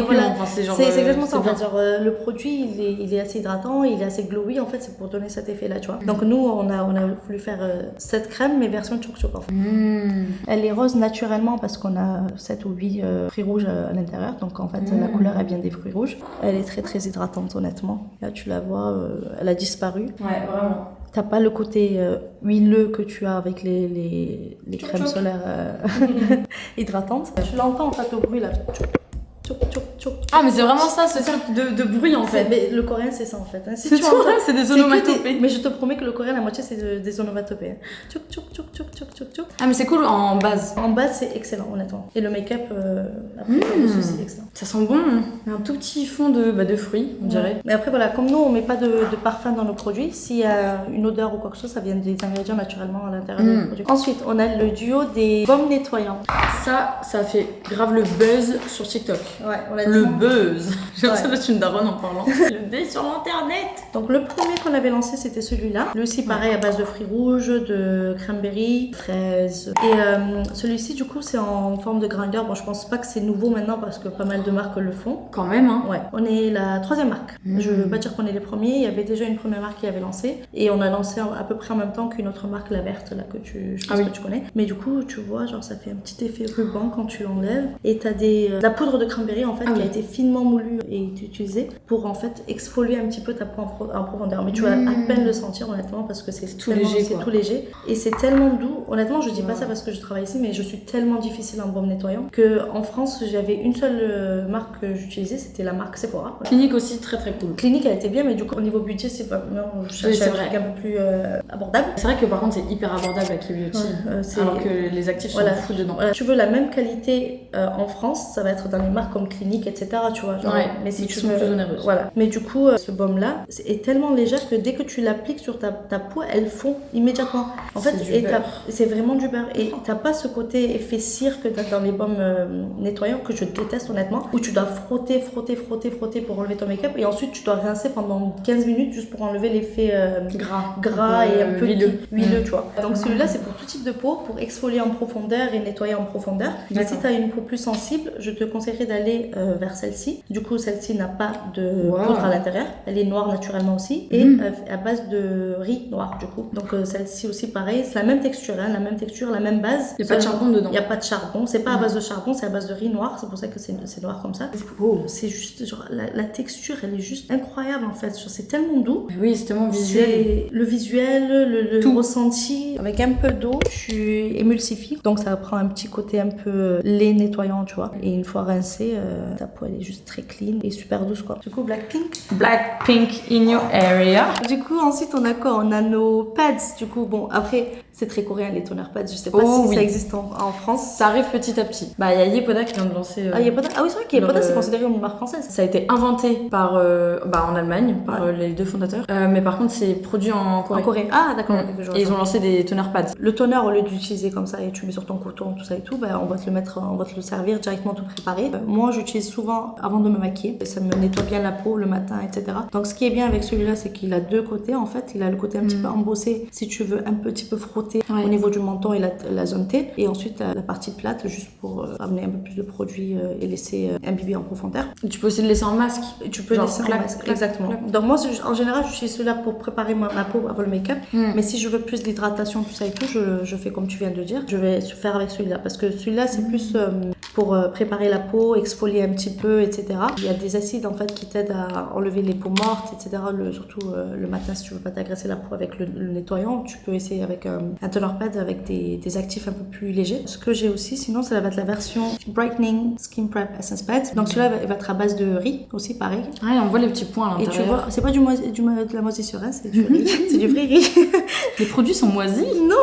Speaker 2: exactement ça. En fait, genre le produit, il est assez hydratant, il est assez glowy. En fait, c'est pour donner cet effet-là, tu vois. Donc nous, on a voulu faire cette crème, mais version tchouk-tchouk en fait. Elle est rose naturellement parce qu'on a 7 ou 8 fruits rouges à l'intérieur. Donc en fait, la couleur, elle vient des fruits rouges. Elle est très très hydratante, honnêtement. Là, tu la vois, elle a disparu.
Speaker 3: Ouais, vraiment.
Speaker 2: T'as pas le côté huileux que tu as avec les crèmes solaires hydratantes. Tu l'entends en fait, le bruit là.
Speaker 3: Ah, mais c'est vraiment ça, ce truc de bruit en fait.
Speaker 2: Mais le coréen, c'est ça en fait.
Speaker 3: Si c'est tout, c'est des onomatopées.
Speaker 2: Mais je te promets que le coréen, la moitié, c'est des onomatopées.
Speaker 3: Ah, mais c'est cool en base.
Speaker 2: En base, c'est excellent, honnêtement. Et le make-up, après, c'est excellent.
Speaker 3: Ça sent bon. Un tout petit fond de fruits, on dirait.
Speaker 2: Mais après, voilà, comme nous, on met pas de parfum dans nos produits. S'il y a une odeur ou quoi que ce soit, ça vient des ingrédients naturellement à l'intérieur des produits. Ensuite, on a le duo des baumes nettoyants.
Speaker 3: Ça fait grave le buzz sur TikTok.
Speaker 2: Ouais, on l'a
Speaker 3: le buzz. J'ai l'impression d'être une daronne en parlant. Le buzz sur l'internet.
Speaker 2: Donc le premier qu'on avait lancé, c'était celui-là. Lui aussi, pareil, à base de fruits rouges, de cranberry, fraises. Et celui-ci, du coup, c'est en forme de grinder. Bon, je pense pas que c'est nouveau maintenant parce que pas mal de marques le font.
Speaker 3: Quand même, hein.
Speaker 2: Ouais. On est la 3e marque. Je veux pas dire qu'on est les premiers. Il y avait déjà une première marque qui avait lancé. Et on a lancé à peu près en même temps qu'une autre marque, la verte, là, que je pense que tu connais. Mais du coup, tu vois, genre, ça fait un petit effet ruban quand tu l'enlèves. Et t'as la poudre de cranberry, en fait, qui a été finement moulue et utilisée pour, en fait, exfolier un petit peu ta peau en profondeur. Mais tu vas à peine le sentir, honnêtement, parce que c'est tout léger. Et c'est tellement doux. Honnêtement, je dis pas ça parce que je travaille ici, mais je suis tellement difficile en baume nettoyant que en France, j'avais une seule marque que j'utilisais, c'était la marque Sephora. Voilà.
Speaker 3: Clinique aussi, très très cool.
Speaker 2: Clinique, elle était bien, mais du coup, au niveau budget, c'est pas. Non, je cherchais un truc un peu plus abordable.
Speaker 3: C'est vrai que par contre, c'est hyper abordable la Key Beauty, alors que les actifs sont fous dedans.
Speaker 2: Voilà. Tu veux la même qualité en France, ça va être dans les marques comme Clinique, etc. Tu vois. Genre, mais si tu veux.
Speaker 3: Plus onéreuses.
Speaker 2: Voilà. Mais du coup, ce baume-là est tellement légère que dès que tu l'appliques sur ta peau, elle fond immédiatement. En fait, c'est vraiment du beurre. Et t'as pas ce côté effet cire que t'as dans les baumes nettoyants que je déteste honnêtement, où tu dois frotter pour enlever ton make-up et ensuite tu dois rincer pendant 15 minutes juste pour enlever l'effet gras et un peu huileux, tu vois. Donc celui-là, c'est pour tout type de peau, pour exfolier en profondeur et nettoyer en profondeur. Mais si t'as une peau plus sensible, je te conseillerais d'aller vers celle-ci. Du coup, celle-ci n'a pas de poudre à l'intérieur. Elle est noire naturellement aussi et à base de riz noir du coup. Donc celle-ci aussi pareil, c'est la même texture, la même base.
Speaker 3: Il n'y a pas de charbon dedans.
Speaker 2: Il n'y a pas de charbon, c'est pas à base de charbon, c'est à base de riz noir, c'est pour ça que c'est noir comme ça. C'est juste genre la texture, elle est juste incroyable en fait. Genre, c'est tellement doux.
Speaker 3: Mais oui, c'est tellement visuel.
Speaker 2: C'est le visuel, le ressenti. Avec un peu d'eau, tu émulsifies. Donc ça prend un petit côté un peu lait nettoyant, tu vois. Et une fois rincée, ta peau elle est juste très clean et super douce quoi. Du coup, Blackpink in your area. Du coup, ensuite on a quoi? On a nos pads. Du coup, bon, après, C'est très coréen les toner pads, je sais pas si ça existe en France.
Speaker 3: Ça arrive petit à petit. Bah il y a Yepoda qui vient de lancer...
Speaker 2: Yepoda. Ah oui c'est vrai qu'Yepoda c'est considéré une marque française.
Speaker 3: Ça a été inventé par, en Allemagne par les 2 fondateurs. Mais par contre c'est produit en Corée.
Speaker 2: En Corée. Ah d'accord.
Speaker 3: Et ils ont lancé des toner pads.
Speaker 2: Le toner au lieu d'utiliser comme ça et tu mets sur ton coton tout ça et tout, on va te le servir directement tout préparé. Moi j'utilise souvent avant de me maquiller. Ça me nettoie bien la peau le matin etc. Donc ce qui est bien avec celui-là c'est qu'il a 2 côtés en fait. Il a le côté un petit peu embossé si tu veux un petit peu frotter au niveau du menton et la zone T. Et ensuite la partie plate juste pour amener un peu plus de produit et laisser imbiber en profondeur.
Speaker 3: Tu peux aussi le laisser en masque.
Speaker 2: Tu peux le laisser en masque, exactement. Donc moi en général j'utilise celui-là pour préparer ma peau avant le make-up. Mais si je veux plus d'hydratation tout ça et tout, je fais comme tu viens de dire. Je vais faire avec celui-là parce que celui-là c'est plus pour préparer la peau, exfolier un petit peu, etc. Il y a des acides en fait qui t'aident à enlever les peaux mortes, etc. Surtout le matin si tu veux pas t'agresser la peau avec le nettoyant, tu peux essayer avec un toner pad avec des actifs un peu plus légers. Ce que j'ai aussi sinon ça va être la version Brightening Skin Prep Essence Pad. Donc celui-là va être à base de riz aussi pareil.
Speaker 3: Ouais, on voit les petits points à l'intérieur. Et tu vois,
Speaker 2: c'est pas de la moisissure, hein, c'est du riz, c'est du vrai riz.
Speaker 3: Les produits sont moisis.
Speaker 2: Non,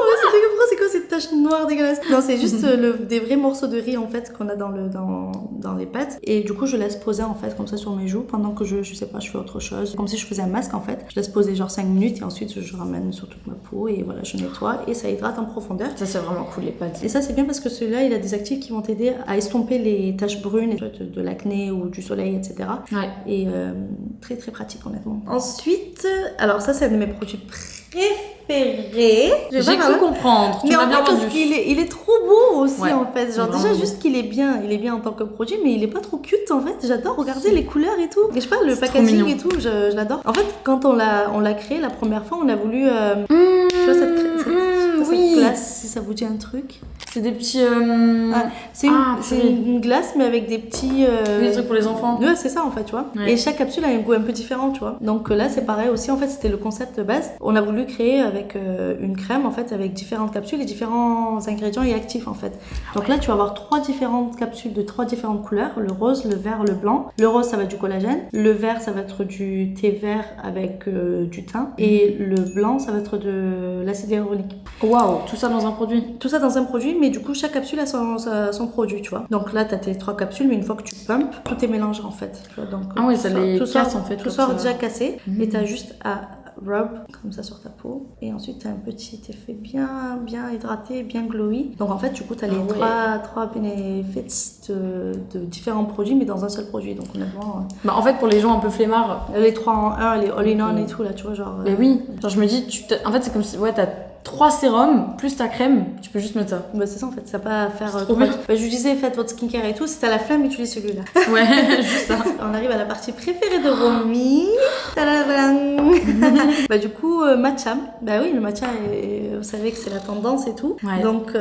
Speaker 2: c'est quoi cette tache noire dégueulasse. Non, c'est juste des vrais morceaux de riz en fait qu'on a dans les pâtes. Et du coup, je laisse poser en fait comme ça sur mes joues pendant que je sais pas, je fais autre chose. Comme si je faisais un masque en fait. Je laisse poser genre 5 minutes et ensuite je ramène sur toute ma peau et voilà, je nettoie et ça hydrate en profondeur.
Speaker 3: Ça c'est vraiment cool les pâtes.
Speaker 2: Et ça c'est bien parce que celui-là, il a des actifs qui vont t'aider à estomper les taches brunes de l'acné ou du soleil, etc.
Speaker 3: Ouais.
Speaker 2: Et très très pratique honnêtement. Ensuite, alors ça c'est un de mes produits préféré.
Speaker 3: J'ai cru comprendre.
Speaker 2: Mais en fait, parce qu'il il est trop beau aussi en fait. Genre déjà juste qu'il est bien, il est bien en tant que produit, mais il est pas trop cute en fait. J'adore regarder les couleurs et tout. Et je sais pas, le packaging et tout, je l'adore. En fait, quand on l'a créé la première fois, on a voulu, tu vois cette glace, si ça vous dit un truc.
Speaker 3: C'est des petits.
Speaker 2: C'est une glace, mais avec des petits.
Speaker 3: Des trucs pour les enfants.
Speaker 2: Ouais, c'est ça en fait, tu vois. Ouais. Et chaque capsule a un goût un peu différent, tu vois. Donc là, c'est pareil aussi. En fait, c'était le concept de base. On a voulu créer avec une crème, en fait, avec différentes capsules et différents ingrédients et actifs, en fait. Donc là, tu vas avoir 3 différentes capsules de 3 différentes couleurs le rose, le vert, le blanc. Le rose, ça va être du collagène. Le vert, ça va être du thé vert avec du thym. Et le blanc, ça va être de l'acide hyaluronique.
Speaker 3: Waouh, tout ça dans un produit.
Speaker 2: Tout ça dans un produit, mais du coup, chaque capsule a son produit, tu vois. Donc là, tu as tes 3 capsules, mais une fois que tu pumpes, tout est mélangé en fait. Tu vois, donc,
Speaker 3: ça les casse en fait.
Speaker 2: Tout sort déjà cassé, et tu as juste à rub comme ça sur ta peau, et ensuite tu as un petit effet bien hydraté, bien glowy. Donc en fait, du coup, tu as les 3 benefits de différents produits, mais dans un seul produit. Donc honnêtement.
Speaker 3: En fait, pour les gens un peu flemmards.
Speaker 2: Les 3 en 1, les all-in-one et tout, là, tu vois, genre.
Speaker 3: Mais oui, genre je me dis, en fait, c'est comme si, t'as 3 sérums plus ta crème, tu peux juste mettre ça.
Speaker 2: C'est ça en fait, ça va pas faire. Je vous disais, faites votre skincare et tout, si t'as la flemme, utilisez celui-là.
Speaker 3: Ouais, juste ça.
Speaker 2: On arrive à la partie préférée de Romy. Du coup, matcha. Oui, le matcha, vous savez que c'est la tendance et tout. Ouais. Donc,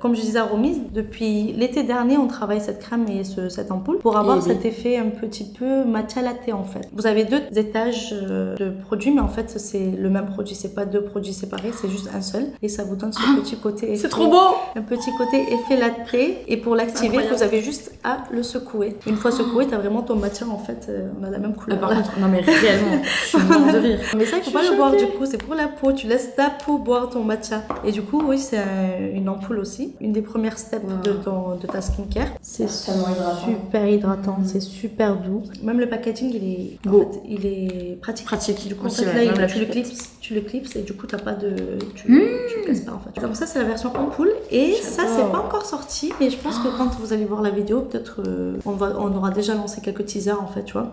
Speaker 2: comme je disais à Romy, depuis l'été dernier, on travaille cette crème et cette ampoule pour avoir cet effet un petit peu matcha latte en fait. Vous avez 2 étages de produits, mais en fait, c'est le même produit, c'est pas 2 produits séparés, c'est juste un seul, et ça vous donne ce petit côté effet,
Speaker 3: c'est trop beau,
Speaker 2: un petit côté effet latte, et pour l'activer vous avez juste à le secouer. Une fois secoué, t'as vraiment ton matcha en fait, on a la même couleur.
Speaker 3: Par contre, non mais réellement, je suis morte de rire.
Speaker 2: Mais ça, il faut pas le boire du coup, c'est pour la peau, tu laisses ta peau boire ton matcha. Et du coup, oui, c'est une ampoule aussi, une des premières steps de ta skincare. C'est super hydratant, c'est super doux. Même le packaging, il est pratique. Du coup, en fait, là, tu le clips et du coup, t'as pas de. Tu le casses pas en fait. Donc ça, c'est la version ampoule, et ça, c'est pas encore sorti, mais je pense que quand vous allez voir la vidéo, peut-être on aura déjà lancé quelques teasers en fait, tu vois.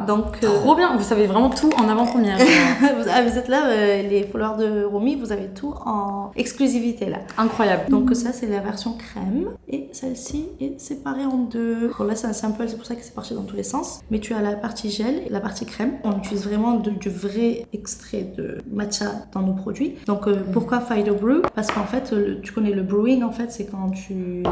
Speaker 2: Donc
Speaker 3: trop bien, vous savez vraiment tout en avant-première.
Speaker 2: Vous êtes là, les followers de Romy, vous avez tout en exclusivité là.
Speaker 3: Incroyable.
Speaker 2: Donc ça, c'est la version crème, et celle-ci est séparée en 2. Bon là, c'est un sample, c'est pour ça que c'est parti dans tous les sens, mais tu as la partie gel et la partie crème. On utilise vraiment du vrai extrait de matcha dans nos produits. Donc pourquoi Fido Brew? Parce qu'en fait, tu connais le brewing, en fait, c'est quand tu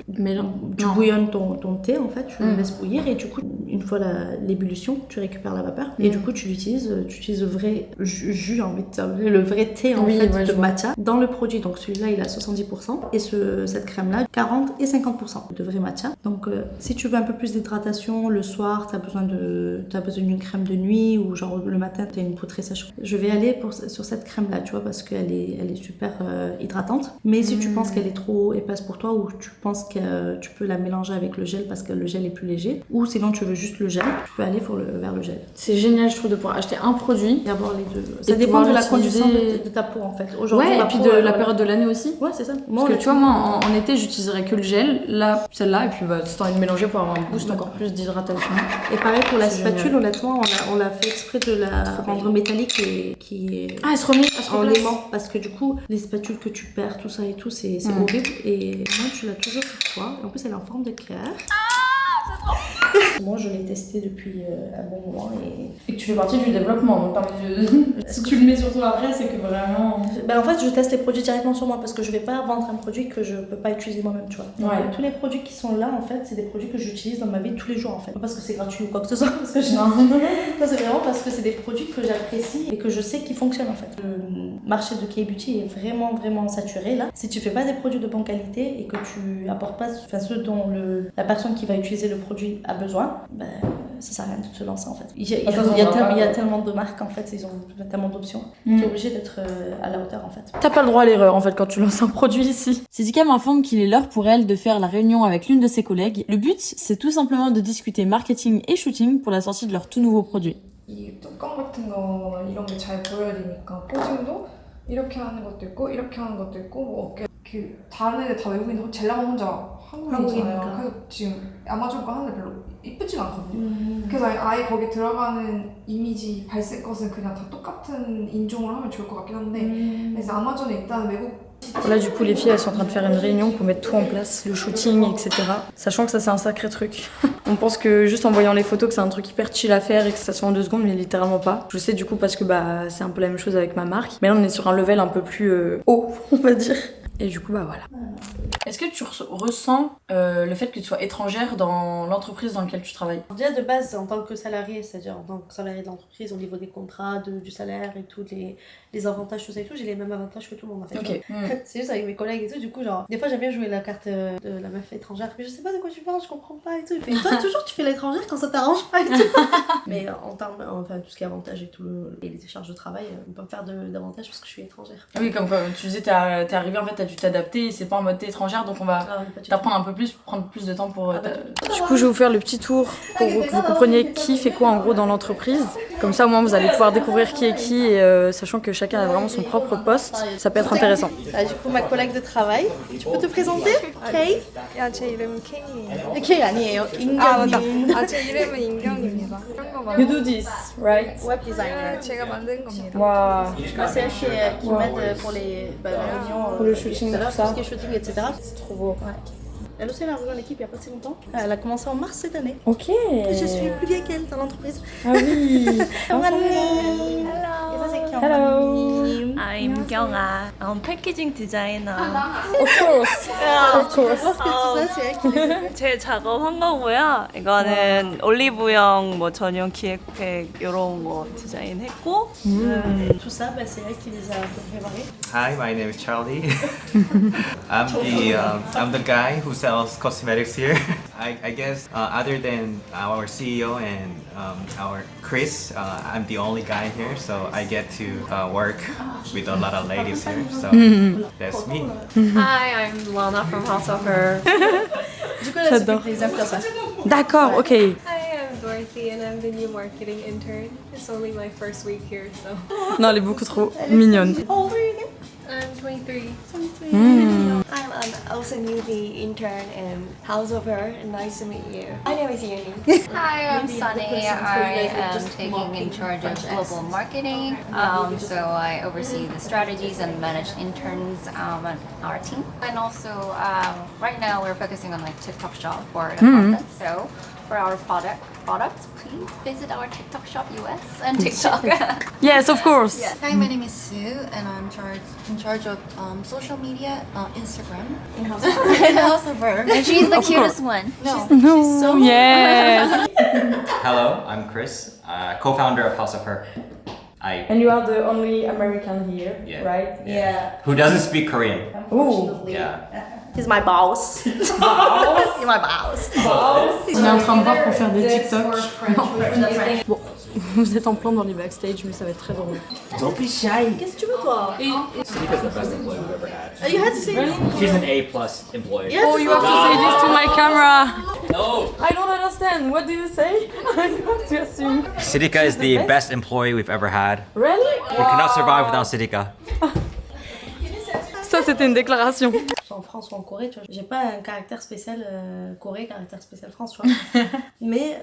Speaker 2: bouillonnes ton thé, en fait, tu le laisses bouillir, et du coup, une fois l'ébullition, tu récupères la vapeur et du coup tu utilises le vrai jus, j'ai envie de dire, le vrai thé en fait de matcha dans le produit. Donc celui-là il a 70% et cette crème-là 40 et 50% de vrai matcha. Donc si tu veux un peu plus d'hydratation le soir, t'as besoin d'une crème de nuit ou genre le matin t'as une peau très sèche. Je vais aller sur cette crème-là, tu vois, parce qu'elle est super hydratante. Mais si tu penses qu'elle est trop épaisse pour toi ou tu penses que tu peux la mélanger avec le gel parce que le gel est plus léger, ou sinon tu veux juste le gel, tu peux aller vers le gel.
Speaker 3: C'est génial, je trouve, de pouvoir acheter un produit
Speaker 2: et avoir les deux. Ça dépend de la condition de ta peau en fait.
Speaker 3: Aujourd'hui, et puis de la période de l'année aussi.
Speaker 2: Ouais, c'est ça.
Speaker 3: Parce que tu vois, moi en été j'utiliserais que le gel, là, celle-là, et puis si t'as envie de mélanger pour avoir un boost encore plus d'hydratation.
Speaker 2: Et pareil pour la spatule, honnêtement, on l'a fait exprès de la rendre métallique et
Speaker 3: elle se remet
Speaker 2: en aimant, parce que du coup, les spatules que tu perds, tout ça et tout, c'est horrible. Et moi, tu l'as toujours sur toi. Et en plus, elle est en forme de cœur. Moi, je l'ai testé depuis un bon moment
Speaker 3: et que tu fais partie du développement. Donc, si tu le mets sur toi après, c'est que vraiment.
Speaker 2: En fait, je teste les produits directement sur moi parce que je vais pas vendre un produit que je peux pas utiliser moi-même, tu vois. Donc, tous les produits qui sont là, en fait, c'est des produits que j'utilise dans ma vie tous les jours, en fait. Pas parce que c'est gratuit ou quoi que ce soit, parce que ça, c'est vraiment parce que c'est des produits que j'apprécie et que je sais qu'ils fonctionnent, en fait. Le marché de K-Beauty est vraiment, vraiment saturé là. Si tu fais pas des produits de bonne qualité et que tu apportes pas ce dont la personne qui va utiliser le produit a besoin, ça sert à rien de te lancer en fait. Il y a tellement de marques en fait, ils ont tellement d'options. Tu es obligé d'être à la hauteur en fait.
Speaker 3: T'as pas le droit à l'erreur en fait quand tu lances un produit ici. Cézica m'informe qu'il est l'heure pour elle de faire la réunion avec l'une de ses collègues. Le but, c'est tout simplement de discuter marketing et shooting pour la sortie de leur tout nouveau produit.
Speaker 4: 이 뚜껑 같은 거 이런 게 잘 보여야 되니까 포징도 이렇게 하는 것도 있고 이렇게 하는 것도 있고 뭐 다른 애들 다 외국인데 젤라가 혼자 한국인이잖아요. 그래서 지금 아마존 거 하는데 별로 이쁘지가 않거든요. 그래서 아예 거기 들어가는 이미지 발색 것은 그냥 다 똑같은 인종으로 하면 좋을 것 같긴 한데 그래서 아마존에 일단 외국
Speaker 3: Là, du coup, les filles, elles sont en train de faire une réunion pour mettre tout en place, le shooting, etc. Sachant que ça, c'est un sacré truc. On pense que juste en voyant les photos, que c'est un truc hyper chill à faire et que ça se fait en 2 secondes, mais littéralement pas. Je sais du coup parce que c'est un peu la même chose avec ma marque. Mais là, on est sur un level un peu plus haut, on va dire. Et du coup, voilà. Est-ce que tu ressens le fait que tu sois étrangère dans l'entreprise dans laquelle tu travailles?
Speaker 2: Déjà de base, en tant que salarié, c'est-à-dire en tant que salarié de l'entreprise, au niveau des contrats, du salaire et tout, les avantages, tout ça et tout, j'ai les mêmes avantages que tout le monde en fait.
Speaker 3: Ok.
Speaker 2: C'est juste avec mes collègues et tout, du coup, genre, des fois j'aime bien jouer la carte de la meuf étrangère, mais je sais pas de quoi tu parles, je comprends pas et tout. Et toi, toujours tu fais l'étrangère quand ça t'arrange pas et tout. Mais en termes, enfin, tout ce qui est avantage et tout, et les charges de travail, on peut me faire d'avantages parce que je suis étrangère.
Speaker 3: Oui, comme tu disais, t'es arrivée en fait, t'as dû t'adapter, c'est pas en mode t'es étrangère, donc on va t'apprendre un peu plus, prendre plus de temps pour. Du coup, je vais vous faire le petit tour pour que vous compreniez qui fait quoi en gros dans l'entreprise. Comme ça, au moins, vous allez pouvoir découvrir qui est qui, et sachant que chacun a vraiment son propre poste, ça peut être intéressant.
Speaker 2: Du coup, ma collègue de travail, tu peux te présenter? Kay?
Speaker 5: 제 이름은 K예요.
Speaker 2: Kay 아니에요, 인경님.
Speaker 5: 제 이름은 인경입니다.
Speaker 3: You do this, right?
Speaker 2: Web designer.
Speaker 5: 제가 만든 겁니다.
Speaker 3: Waouh.
Speaker 2: C'est elle qui m'aide pour les réunions,
Speaker 3: pour le shooting, tout ça.
Speaker 2: Tout ce qui est shooting, etc.
Speaker 3: C'est trop beau.
Speaker 2: Ouais. Elle aussi, elle a rejoint l'équipe il y a pas si longtemps. Elle a commencé en mars cette année.
Speaker 3: Ok.
Speaker 2: Et je suis plus vieille qu'elle dans l'entreprise.
Speaker 3: Ah oui.
Speaker 2: Hello. Et ça, c'est qui en
Speaker 3: Hello.
Speaker 6: I'm 경아. 패키징 디자이너.
Speaker 3: Of course. Of course.
Speaker 2: tout ça, c'est elle qui l'a
Speaker 6: 제 작업한 거고요. 이거는 올리브영 뭐 전용 기획팩 이런 거 디자인했고.
Speaker 2: Tout ça, c'est elle qui les a préparés.
Speaker 7: Hi, my name is Charlie. I'm the guy who sells cosmetics here. I guess other than our CEO and our Chris, I'm the only guy here, so I get to work with a lot of ladies here. So that's me.
Speaker 5: Hi, I'm Lana from House of Her.
Speaker 2: Du coup, elle s'occupe des influenceurs.
Speaker 3: D'accord, ok.
Speaker 5: Hi, I'm Dorothy and I'm the new marketing intern. It's only my first week here, so.
Speaker 3: Non, elle est beaucoup trop mignonne.
Speaker 2: How old are you again?
Speaker 5: I'm 23.
Speaker 8: I'm also newbie intern in House of Her. Nice to meet you. My name is Yuni.
Speaker 9: Hi, I'm Sunny. I am taking in charge of global marketing. So I oversee the strategies and manage interns on our team. And also, right now we're focusing on like TikTok shop for the content. So for our products, please visit our TikTok shop US and TikTok.
Speaker 1: Yes, of course.
Speaker 10: Yeah. Hi, my name is Sue, and I'm in charge of social media, Instagram. In-house of her.
Speaker 9: And she's the cutest one.
Speaker 10: No.
Speaker 1: No.
Speaker 10: So
Speaker 1: Yes.
Speaker 11: Hello, I'm Chris, co-founder of House of Her.
Speaker 3: And you are the only American here,
Speaker 11: Yeah.
Speaker 3: right?
Speaker 2: Yeah.
Speaker 11: Who doesn't speak Korean?
Speaker 3: Ooh.
Speaker 11: Yeah.
Speaker 2: He's my boss. He's my boss.
Speaker 3: On est en train de voir pour faire des TikTok.
Speaker 1: Bon, vous êtes en plein dans les backstage, mais ça va être très drôle.
Speaker 2: Don't be shy. Qu'est-ce que tu veux toi?
Speaker 11: Sitika's the best employee we've ever had.
Speaker 2: You had to say this.
Speaker 11: She's an A+ employee.
Speaker 2: Yeah,
Speaker 1: Oh, you have to say this to my camera.
Speaker 11: No!
Speaker 3: I don't understand. What do you say? I have to assume.
Speaker 11: Sitika is the best employee we've ever had.
Speaker 3: Really?
Speaker 11: We cannot survive without Sitika.
Speaker 1: Ça, c'était une déclaration.
Speaker 2: Soit en France ou en Corée, tu vois. J'ai pas un caractère spécial Corée, caractère spécial France, tu vois. Mais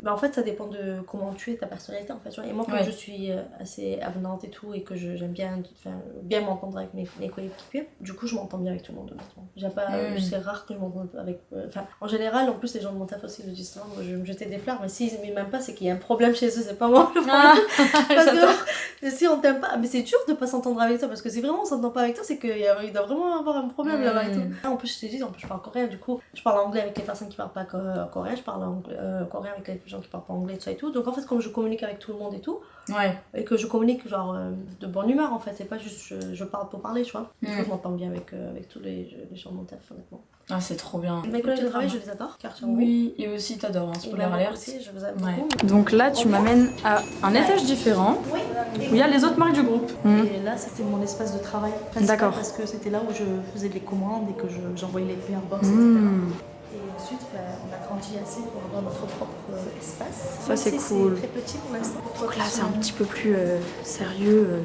Speaker 2: en fait, ça dépend de comment tu es, ta personnalité, en fait. Tu vois. Et moi, comme je suis assez avenante et tout, et que j'aime bien m'entendre avec mes coéquipiers, du coup, je m'entends bien avec tout le monde, honnêtement. J'ai pas, c'est rare que je m'entende avec... en général, en plus, les gens de mon taf aussi le disent souvent, moi, je vais me jeter des fleurs, mais s'ils m'aiment même pas, c'est qu'il y a un problème chez eux, c'est pas moi le problème. Parce que si on t'aime pas, mais c'est dur de pas s'entendre avec toi, parce que si vraiment on s'entend pas avec toi, c'est qu'il doit vraiment avoir un problème là-bas et tout. En plus, je t'ai dit, je parle coréen, du coup, je parle anglais avec les personnes qui parlent pas coréen, je parle coréen avec les gens qui parlent pas anglais, tout ça et tout. Donc en fait, comme je communique avec tout le monde et tout, et que je communique genre de bonne humeur en fait, c'est pas juste je parle pour parler, tu vois. Du coup, je m'entends bien avec tous les gens de mon taf, honnêtement.
Speaker 3: Ah, c'est trop bien.
Speaker 2: Mes collègues de travail, je les adore, car
Speaker 3: oui, et aussi t'adores, hein, spoiler alert.
Speaker 2: Aussi, je vous aime beaucoup.
Speaker 1: Donc là, tu m'amènes à un étage différent où il y a les autres marques du groupe.
Speaker 2: Et là, c'était mon espace de travail.
Speaker 1: D'accord.
Speaker 2: Parce que c'était là où je faisais les commandes et que j'envoyais les PR box, etc. Et ensuite, on a grandi assez pour avoir notre propre espace.
Speaker 1: Ça, c'est cool.
Speaker 2: C'est très petit pour l'instant.
Speaker 1: Donc là, c'est un petit peu plus sérieux,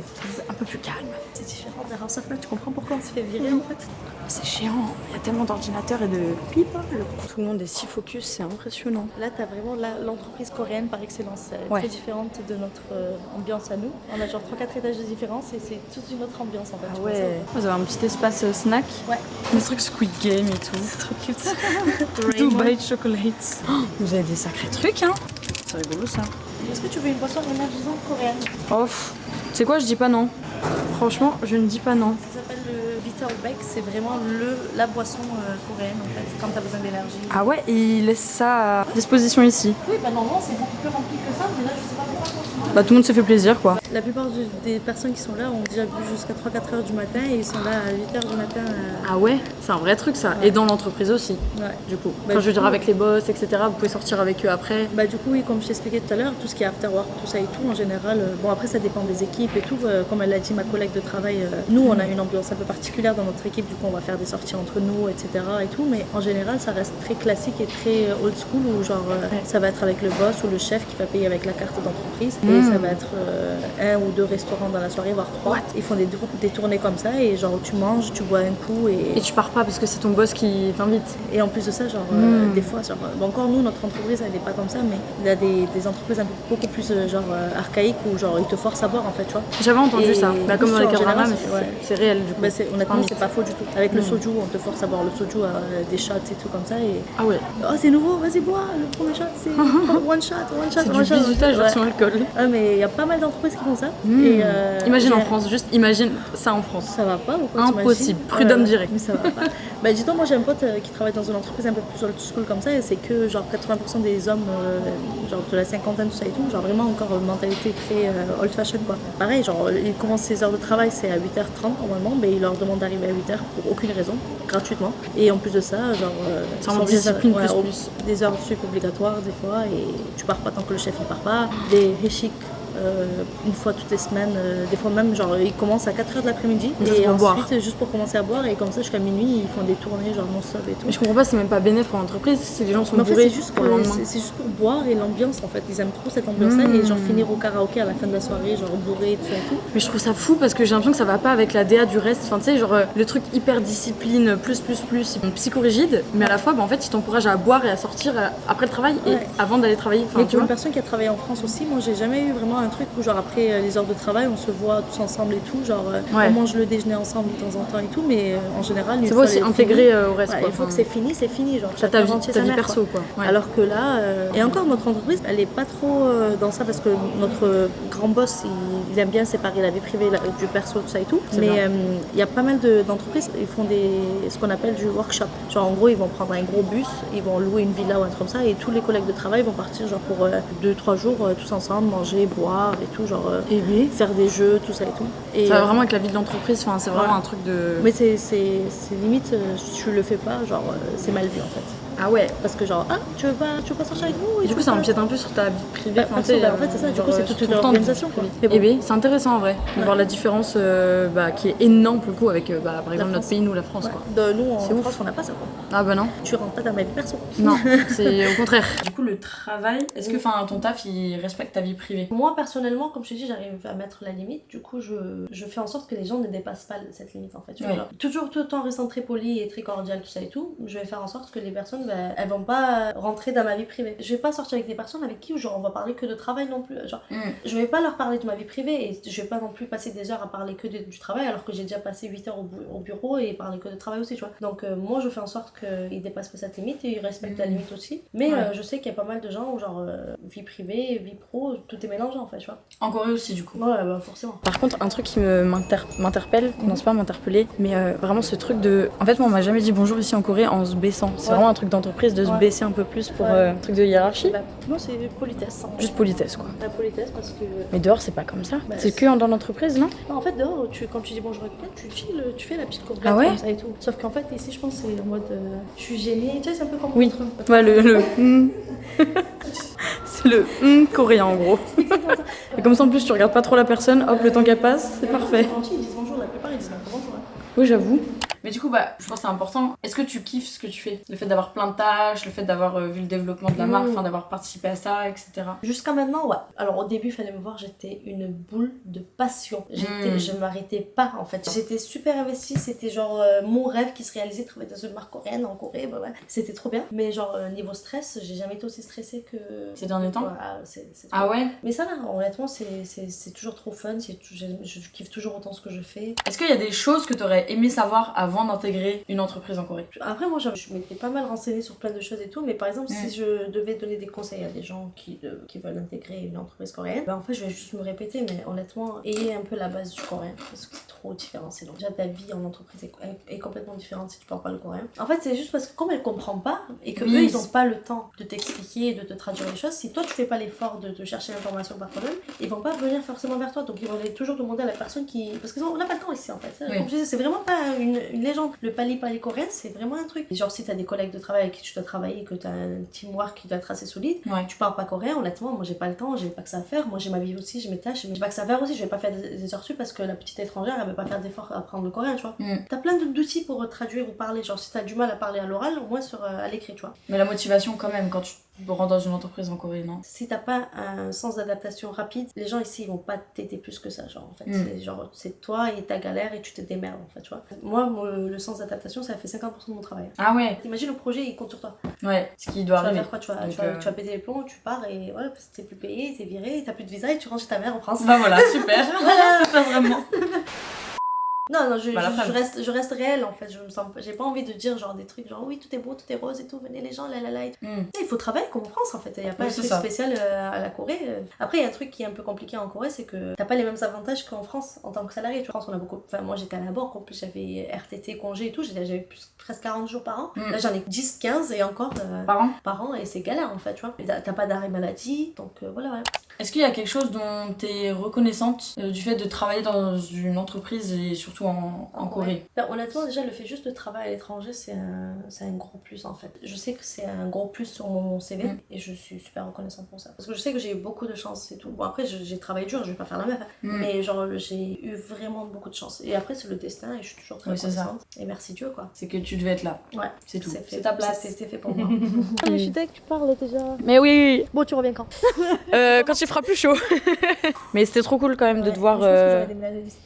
Speaker 1: un peu plus calme.
Speaker 2: C'est différent de House of Her, tu comprends pourquoi on se fait virer en fait?
Speaker 1: C'est chiant, il y a tellement d'ordinateurs et de people. Tout le monde est si focus, c'est impressionnant.
Speaker 2: Là, t'as vraiment l'entreprise coréenne par excellence. Elle est très différente de notre ambiance à nous. On a genre 3-4 étages de différence et c'est toute une autre ambiance en fait.
Speaker 1: Ah ouais. Vous avez un petit espace snack.
Speaker 2: Ouais.
Speaker 1: Des trucs Squid Game et tout. C'est trop cute. Dubai Chocolates. Oh, vous avez des sacrés trucs, hein. C'est rigolo ça.
Speaker 2: Est-ce que tu veux une boisson énergisante coréenne?
Speaker 1: Oh, tu sais quoi, je dis pas non. Franchement, je ne dis pas non.
Speaker 2: Ça s'appelle le Vita Beck, c'est vraiment la boisson coréenne en fait, quand t'as besoin d'énergie.
Speaker 1: Ah ouais, il laisse ça à disposition ici.
Speaker 2: Oui, bah normalement c'est beaucoup plus rempli que ça, mais là je sais pas pourquoi.
Speaker 1: Bah tout le monde se fait plaisir quoi.
Speaker 2: La plupart des personnes qui sont là ont déjà bu jusqu'à 3-4 heures du matin et ils sont là à 8 heures du matin.
Speaker 1: Ah ouais, c'est un vrai truc ça. Et dans l'entreprise aussi.
Speaker 2: Ouais.
Speaker 1: Du coup.
Speaker 2: Bah,
Speaker 1: je veux dire avec les boss, etc. Vous pouvez sortir avec eux après.
Speaker 2: Bah du coup oui, comme je t'expliquais tout à l'heure, tout ce qui est after work, tout ça et tout, en général, bon après ça dépend des équipes et tout. Comme elle l'a dit ma collègue de travail, nous on a une ambiance un peu particulière dans notre équipe, du coup on va faire des sorties entre nous, etc. et tout, mais en général ça reste très classique et très old school où genre ça va être avec le boss ou le chef qui va payer avec la carte d'entreprise et ça va être un ou deux restaurants dans la soirée, voire 3. Ils font des tournées comme ça et genre tu manges, tu bois un coup et
Speaker 1: tu pars pas parce que c'est ton boss qui t'invite.
Speaker 2: Et en plus de ça, genre des fois, genre, bon, encore nous, notre entreprise elle est pas comme ça, mais il y a des entreprises beaucoup plus genre archaïques où genre ils te forcent à boire en fait, tu vois.
Speaker 1: J'avais entendu ça, bah, comme dans les K-dramas, mais c'est réel du coup.
Speaker 2: Bah, honnêtement, c'est pas faux du tout. Avec le soju, on te force à boire le soju, des shots et tout comme ça. Et...
Speaker 1: Ah ouais.
Speaker 2: Oh, c'est nouveau, vas-y bois, le premier shot, c'est one shot.
Speaker 1: C'est du bisutage version alcool.
Speaker 2: Ah, mais il y a pas mal d'entreprises qui font ça.
Speaker 1: Et, imagine en France, juste imagine ça en France.
Speaker 2: Ça va pas ou quoi?
Speaker 1: Impossible, prud'homme direct.
Speaker 2: Mais ça va pas. Bah dis-toi, moi j'ai un pote qui travaille dans une entreprise un peu plus old school comme ça et c'est que genre 80% des hommes genre de la cinquantaine tout ça et tout, genre vraiment encore une mentalité très old fashion quoi. Pareil, genre ils commencent ses heures de travail, c'est à 8h30 normalement, mais ils leur demandent d'arriver à 8h pour aucune raison, gratuitement. Et en plus de ça, genre
Speaker 1: sans discipline plus.
Speaker 2: Des heures sup obligatoires des fois et tu pars pas tant que le chef il part pas, des réchics une fois toutes les semaines, des fois même genre ils commencent à 4h de l'après-midi et ensuite juste pour commencer à boire et comme ça jusqu'à minuit ils font des tournées genre non-stop et tout.
Speaker 1: Mais je comprends pas, c'est même pas bénéf pour l'entreprise, c'est les gens sont bourrés.
Speaker 2: En fait c'est juste pour boire et l'ambiance en fait, ils aiment trop cette ambiance là et genre finir au karaoké à la fin de la soirée genre bourré et tout ça et tout.
Speaker 1: Mais je trouve ça fou parce que j'ai l'impression que ça va pas avec la DA du reste, enfin tu sais genre le truc hyper discipline plus psychorigide, mais à la fois bah, en fait ils t'encouragent à boire et à sortir après le travail et avant d'aller travailler.
Speaker 2: Mais pour une personne qui a travaillé en France aussi, moi j'ai jamais eu vraiment un truc où genre après les heures de travail on se voit tous ensemble et tout, genre on mange le déjeuner ensemble de temps en temps et tout, mais en général
Speaker 3: c'est beau aussi intégrer au reste.
Speaker 2: Il faut que c'est fini, genre
Speaker 3: t'as ta vie perso quoi.
Speaker 2: Alors que là, et encore notre entreprise elle est pas trop dans ça parce que notre grand boss il aime bien séparer la vie privée du perso, tout ça et tout, mais il y a pas mal d'entreprises, ils font ce qu'on appelle du workshop, genre en gros ils vont prendre un gros bus, ils vont louer une villa ou un truc comme ça et tous les collègues de travail vont partir genre pour 2-3 jours tous ensemble, manger, boire et tout, genre faire des jeux, tout ça et tout. Et
Speaker 3: ça va vraiment avec la vie de l'entreprise, enfin, c'est vraiment un truc de...
Speaker 2: Mais c'est limite, si tu le fais pas, genre c'est mal vu en fait.
Speaker 3: Ah ouais,
Speaker 2: parce que genre, tu veux pas sortir avec nous?
Speaker 3: Et du coup, ça empiète un peu sur ta vie privée.
Speaker 2: En fait, c'est ça, du coup, c'est toute une organisation.
Speaker 3: Et bien, c'est intéressant en vrai, de voir la différence qui est énorme pour le coup avec, par exemple, notre pays, nous, la France. Quoi.
Speaker 2: Nous, en France, on n'a pas ça. Quoi.
Speaker 3: Ah bah non.
Speaker 2: Tu rentres pas dans ma vie perso.
Speaker 3: Non, c'est au contraire. Du coup, le travail, est-ce que ton taf, il respecte ta vie privée?
Speaker 2: Moi, personnellement, comme je te dis, j'arrive à mettre la limite. Du coup, je fais en sorte que les gens ne dépassent pas cette limite, en fait. Tu vois, genre, toujours tout le temps restant très poli et très cordial, tout ça et tout, je vais faire en sorte que les personnes, elles vont pas rentrer dans ma vie privée. Je vais pas sortir avec des personnes avec qui genre on va parler que de travail non plus. Genre, je vais pas leur parler de ma vie privée et je vais pas non plus passer des heures à parler que du travail alors que j'ai déjà passé 8 heures au bureau et parler que de travail aussi, tu vois. Donc moi je fais en sorte qu'ils dépassent pas cette limite et ils respectent la limite aussi. Mais je sais qu'il y a pas mal de gens où genre vie privée, vie pro, tout est mélangé en fait, tu vois.
Speaker 3: En Corée aussi du coup.
Speaker 2: Ouais, bah forcément.
Speaker 3: Par contre, un truc qui m'interpelle, non c'est pas m'interpeller, mais vraiment ce truc de... En fait moi on m'a jamais dit bonjour ici en Corée en se baissant. C'est vraiment un truc d'entreprise de se baisser un peu plus pour un truc de hiérarchie.
Speaker 2: Non, c'est politesse.
Speaker 3: Juste politesse quoi.
Speaker 2: La politesse parce que...
Speaker 3: Mais dehors c'est pas comme ça. C'est que dans l'entreprise, non?
Speaker 2: Non, en fait dehors, quand tu dis bonjour à quelqu'un, tu fais la petite courbe
Speaker 3: comme
Speaker 2: ça et tout. Sauf qu'en fait ici je pense c'est en mode je suis gênée, tu sais c'est un peu comme
Speaker 3: oui. Ouais le c'est le coréen en gros. Et comme ça en plus tu regardes pas trop la personne, hop le temps qu'elle passe, c'est parfait.
Speaker 2: Ils disent bonjour, la plupart ils disent même pas bonjour.
Speaker 3: Oui j'avoue. Mais du coup, je pense que c'est important. Est-ce que tu kiffes ce que tu fais? Le fait d'avoir plein de tâches, le fait d'avoir vu le développement de la marque, d'avoir participé à ça, etc.
Speaker 2: Jusqu'à maintenant, ouais. Alors au début, il fallait me voir, j'étais une boule de passion. Je m'arrêtais pas en fait. J'étais super investie, c'était genre mon rêve qui se réalisait de travailler dans une marque coréenne en Corée. Bah, ouais. C'était trop bien. Mais genre niveau stress, j'ai jamais été aussi stressée que...
Speaker 3: Ces derniers temps?
Speaker 2: Ah ouais? Mais ça là, honnêtement, c'est toujours trop fun. Je kiffe toujours autant ce que je fais.
Speaker 3: Est-ce qu'il y a des choses que t'aurais aimé savoir avant d'intégrer une entreprise en Corée?
Speaker 2: Après moi je m'étais pas mal renseignée sur plein de choses et tout, mais par exemple si je devais donner des conseils à des gens qui veulent intégrer une entreprise coréenne, en fait je vais juste me répéter, mais honnêtement ayez un peu la base du coréen parce que c'est trop différent. C'est donc déjà ta vie en entreprise est complètement différente si tu parles pas le coréen. En fait c'est juste parce que comme elle comprend pas et que eux ils ont pas le temps de t'expliquer et de te traduire les choses, si toi tu fais pas l'effort de te chercher l'information par toi-même, ils vont pas venir forcément vers toi, donc ils vont toujours demander à la personne qui... parce qu'on n'a pas le temps ici en fait. Comme je disais, c'est vraiment pas une légende. Le pali coréen, c'est vraiment un truc. Genre, si t'as des collègues de travail avec qui tu dois travailler, que t'as un teamwork qui doit être assez solide, tu parles pas coréen, honnêtement, moi j'ai pas le temps, j'ai pas que ça à faire. Moi j'ai ma vie aussi, j'ai mes tâches, j'ai pas que ça à faire aussi. Je vais pas faire des heures sup parce que la petite étrangère, elle veut pas faire d'efforts à apprendre le coréen, tu vois. T'as plein d'outils pour traduire ou parler. Genre, si t'as du mal à parler à l'oral, au moins à l'écrit, tu vois.
Speaker 3: Mais la motivation, quand même, quand tu rentres dans une entreprise en Corée, non?
Speaker 2: Si t'as pas un sens d'adaptation rapide, les gens ici ils vont pas t'aider plus que ça, genre en fait. C'est toi et ta galère et tu te démerdes en fait, tu vois. Moi, le sens d'adaptation, ça fait 50% de mon travail.
Speaker 3: Ah ouais.
Speaker 2: Imagine le projet, il compte sur toi.
Speaker 3: Ouais, ce qui doit arriver.
Speaker 2: Tu vas faire quoi? Tu vas péter les plombs, tu pars et voilà, parce que t'es plus payé, t'es viré, t'as plus de visa et tu rentres chez ta mère en France.
Speaker 3: Bah voilà, super. Voilà, super vraiment.
Speaker 2: Non, je reste réelle en fait. J'ai pas envie de dire genre des trucs genre oui, tout est beau, tout est rose et tout, venez les gens, et tout. Il faut travailler comme en France en fait. Il y a pas un truc spécial à la Corée. Après, il y a un truc qui est un peu compliqué en Corée, c'est que t'as pas les mêmes avantages qu'en France en tant que salarié. Tu vois, en France, on a beaucoup. Enfin, moi j'étais à la banque, en plus j'avais RTT, congé et tout. J'avais presque 40 jours par an. Là, j'en ai 10, 15 et encore par an et c'est galère en fait, tu vois. T'as pas d'arrêt maladie, donc voilà.
Speaker 3: Est-ce qu'il y a quelque chose dont t'es reconnaissante du fait de travailler dans une entreprise et surtout en Corée?
Speaker 2: Honnêtement, déjà le fait juste de travailler à l'étranger, c'est un gros plus en fait. Je sais que c'est un gros plus sur mon CV et je suis super reconnaissante pour ça. Parce que je sais que j'ai eu beaucoup de chance et tout. Bon, après, j'ai travaillé dur, je vais pas faire la meuf, mais genre j'ai eu vraiment beaucoup de chance. Et après, c'est le destin et je suis toujours très reconnaissante. Et merci Dieu quoi.
Speaker 3: C'est que tu devais être là.
Speaker 2: Ouais,
Speaker 3: c'est tout.
Speaker 2: C'est ta place. C'était fait pour moi. Je suis dès que tu parles déjà.
Speaker 3: Mais oui.
Speaker 2: Bon, tu reviens quand?
Speaker 3: Quand j'ai fera plus chaud. Mais c'était trop cool quand même de te voir.
Speaker 2: Je pense que j'aurais déménagé d'ici.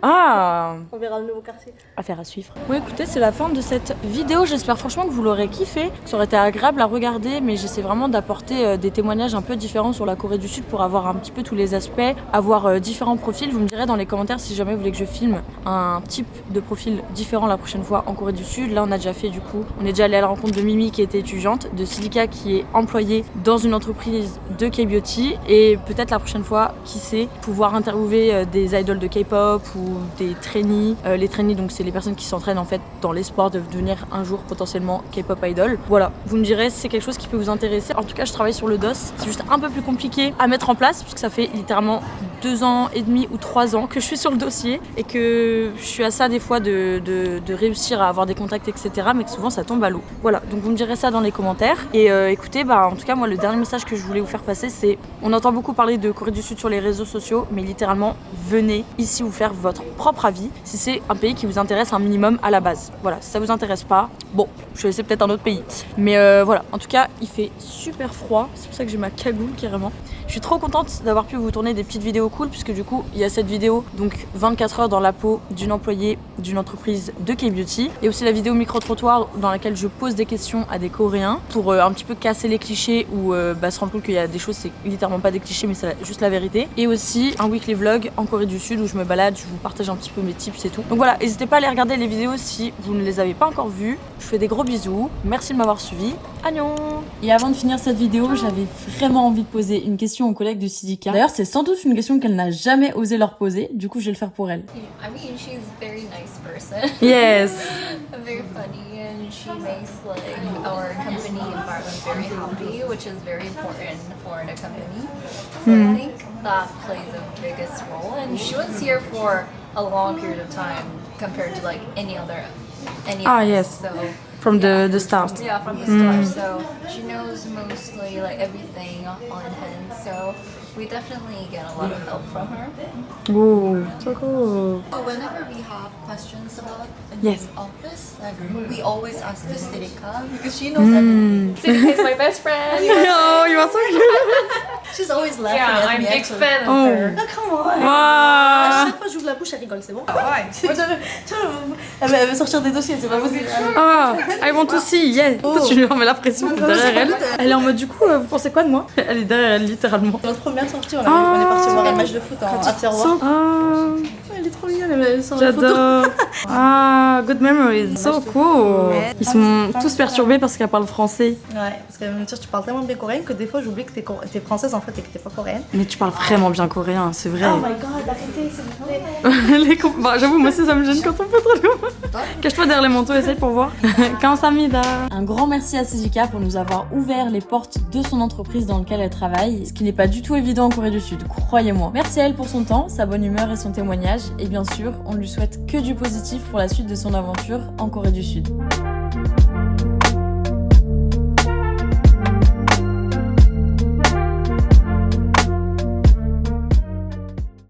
Speaker 3: Ah.
Speaker 2: On verra le nouveau quartier.
Speaker 3: Affaire à suivre. Bon écoutez, c'est la fin de cette vidéo. J'espère franchement que vous l'aurez kiffé. Ça aurait été agréable à regarder, mais j'essaie vraiment d'apporter des témoignages un peu différents sur la Corée du Sud pour avoir un petit peu tous les aspects, avoir différents profils. Vous me direz dans les commentaires si jamais vous voulez que je filme un type de profil différent la prochaine fois en Corée du Sud. Là on a déjà fait du coup. On est déjà allé à la rencontre de Mimi qui était étudiante, de Silika qui est employée dans une entreprise de K-beauty et peut-être la prochaine fois, qui sait, pouvoir interviewer des idoles de K-pop ou des trainees. Les trainees donc c'est les personnes qui s'entraînent en fait dans l'espoir de devenir un jour potentiellement K-pop idol. Voilà, vous me direz si c'est quelque chose qui peut vous intéresser. En tout cas je travaille sur le DOS, c'est juste un peu plus compliqué à mettre en place puisque ça fait littéralement 2 ans et demi ou 3 ans que je suis sur le dossier et que je suis à ça des fois de réussir à avoir des contacts etc, mais que souvent ça tombe à l'eau. Voilà, donc vous me direz ça dans les commentaires et écoutez, en tout cas moi le dernier message que je voulais vous faire passer c'est, on entend beaucoup parler de Corée du Sud sur les réseaux sociaux, mais littéralement venez ici vous faire votre propre avis si c'est un pays qui vous intéresse un minimum à la base. Voilà, si ça vous intéresse pas, bon, je vais essayer peut-être un autre pays. Mais voilà, en tout cas il fait super froid, c'est pour ça que j'ai ma cagoule carrément. Je suis trop contente d'avoir pu vous tourner des petites vidéos cool puisque du coup il y a cette vidéo, donc 24 heures dans la peau d'une employée d'une entreprise de K-beauty et aussi la vidéo micro-trottoir dans laquelle je pose des questions à des Coréens pour un petit peu casser les clichés ou se rendre compte qu'il y a des choses c'est littéralement pas des clichés mais c'est juste la vérité, et aussi un weekly vlog en Corée du Sud où je me balade, je vous partage un petit peu mes tips et tout. Donc voilà, n'hésitez pas à aller regarder les vidéos si vous ne les avez pas encore vues. Je vous fais des gros bisous, merci de m'avoir suivi, annyeong. Et avant de finir cette vidéo, j'avais vraiment envie de poser une question aux collègues de Silika. D'ailleurs c'est sans doute une question qu'elle n'a jamais osé leur poser, du coup je vais le faire pour elle.
Speaker 9: I mean, she's a very nice person.
Speaker 3: Yes.
Speaker 9: Very funny, and she makes like our company environment very happy, which is very important for the company. So I think that plays the biggest role. And she was here for a long period of time compared to like any other.
Speaker 3: Yes.
Speaker 9: So
Speaker 3: from the start.
Speaker 9: Yeah, from the start. So she knows mostly like everything on hand. So we definitely get a lot of help from her.
Speaker 3: Ooh, so cool.
Speaker 10: So whenever we have questions about a
Speaker 3: Yes.
Speaker 10: new office, like we always ask the Silika because she knows everything.
Speaker 5: Silika is my best friend.
Speaker 3: Oh, you are so cute.
Speaker 2: She's always laughing
Speaker 5: Yeah,
Speaker 2: at
Speaker 5: I'm
Speaker 2: me,
Speaker 5: big
Speaker 2: actually.
Speaker 5: fan of
Speaker 3: Oh.
Speaker 5: her.
Speaker 2: Oh, come on.
Speaker 3: Wow.
Speaker 2: À chaque fois que j'ouvre la bouche, elle rigole, c'est bon. Elle veut sortir des dossiers, c'est pas possible.
Speaker 3: Ah, I want to see, yeah. Toi, tu lui remets la pression, t'es derrière elle. Elle est en mode, du coup, vous pensez quoi de moi? Elle est derrière elle, littéralement.
Speaker 2: Notre première sortie, on est parti voir un match de foot en after work.
Speaker 3: Ah,
Speaker 2: Elle est trop mignonne, elle sort la photo.
Speaker 3: j'adore. Ah, good memories. So cool. Ils sont tous perturbés parce qu'elle parle français.
Speaker 2: Ouais, parce qu'elle me dit, tu parles tellement bien coréen que des fois j'oublie que t'es française en fait et que t'es pas coréenne.
Speaker 3: Mais tu parles vraiment bien coréen, c'est vrai.
Speaker 2: Oh my god, arrêtez, s'il vous plaît.
Speaker 3: Bah, j'avoue, moi aussi ça me gêne quand on peut trop loin. Cache-toi derrière les manteaux, essaye pour voir. Kamsahamnida. Un grand merci à Silika pour nous avoir ouvert les portes de son entreprise dans laquelle elle travaille, ce qui n'est pas du tout évident en Corée du Sud, croyez-moi. Merci à elle pour son temps, sa bonne humeur et son témoignage, et bien sûr, on ne lui souhaite que du positif pour la suite de son aventure en Corée du Sud.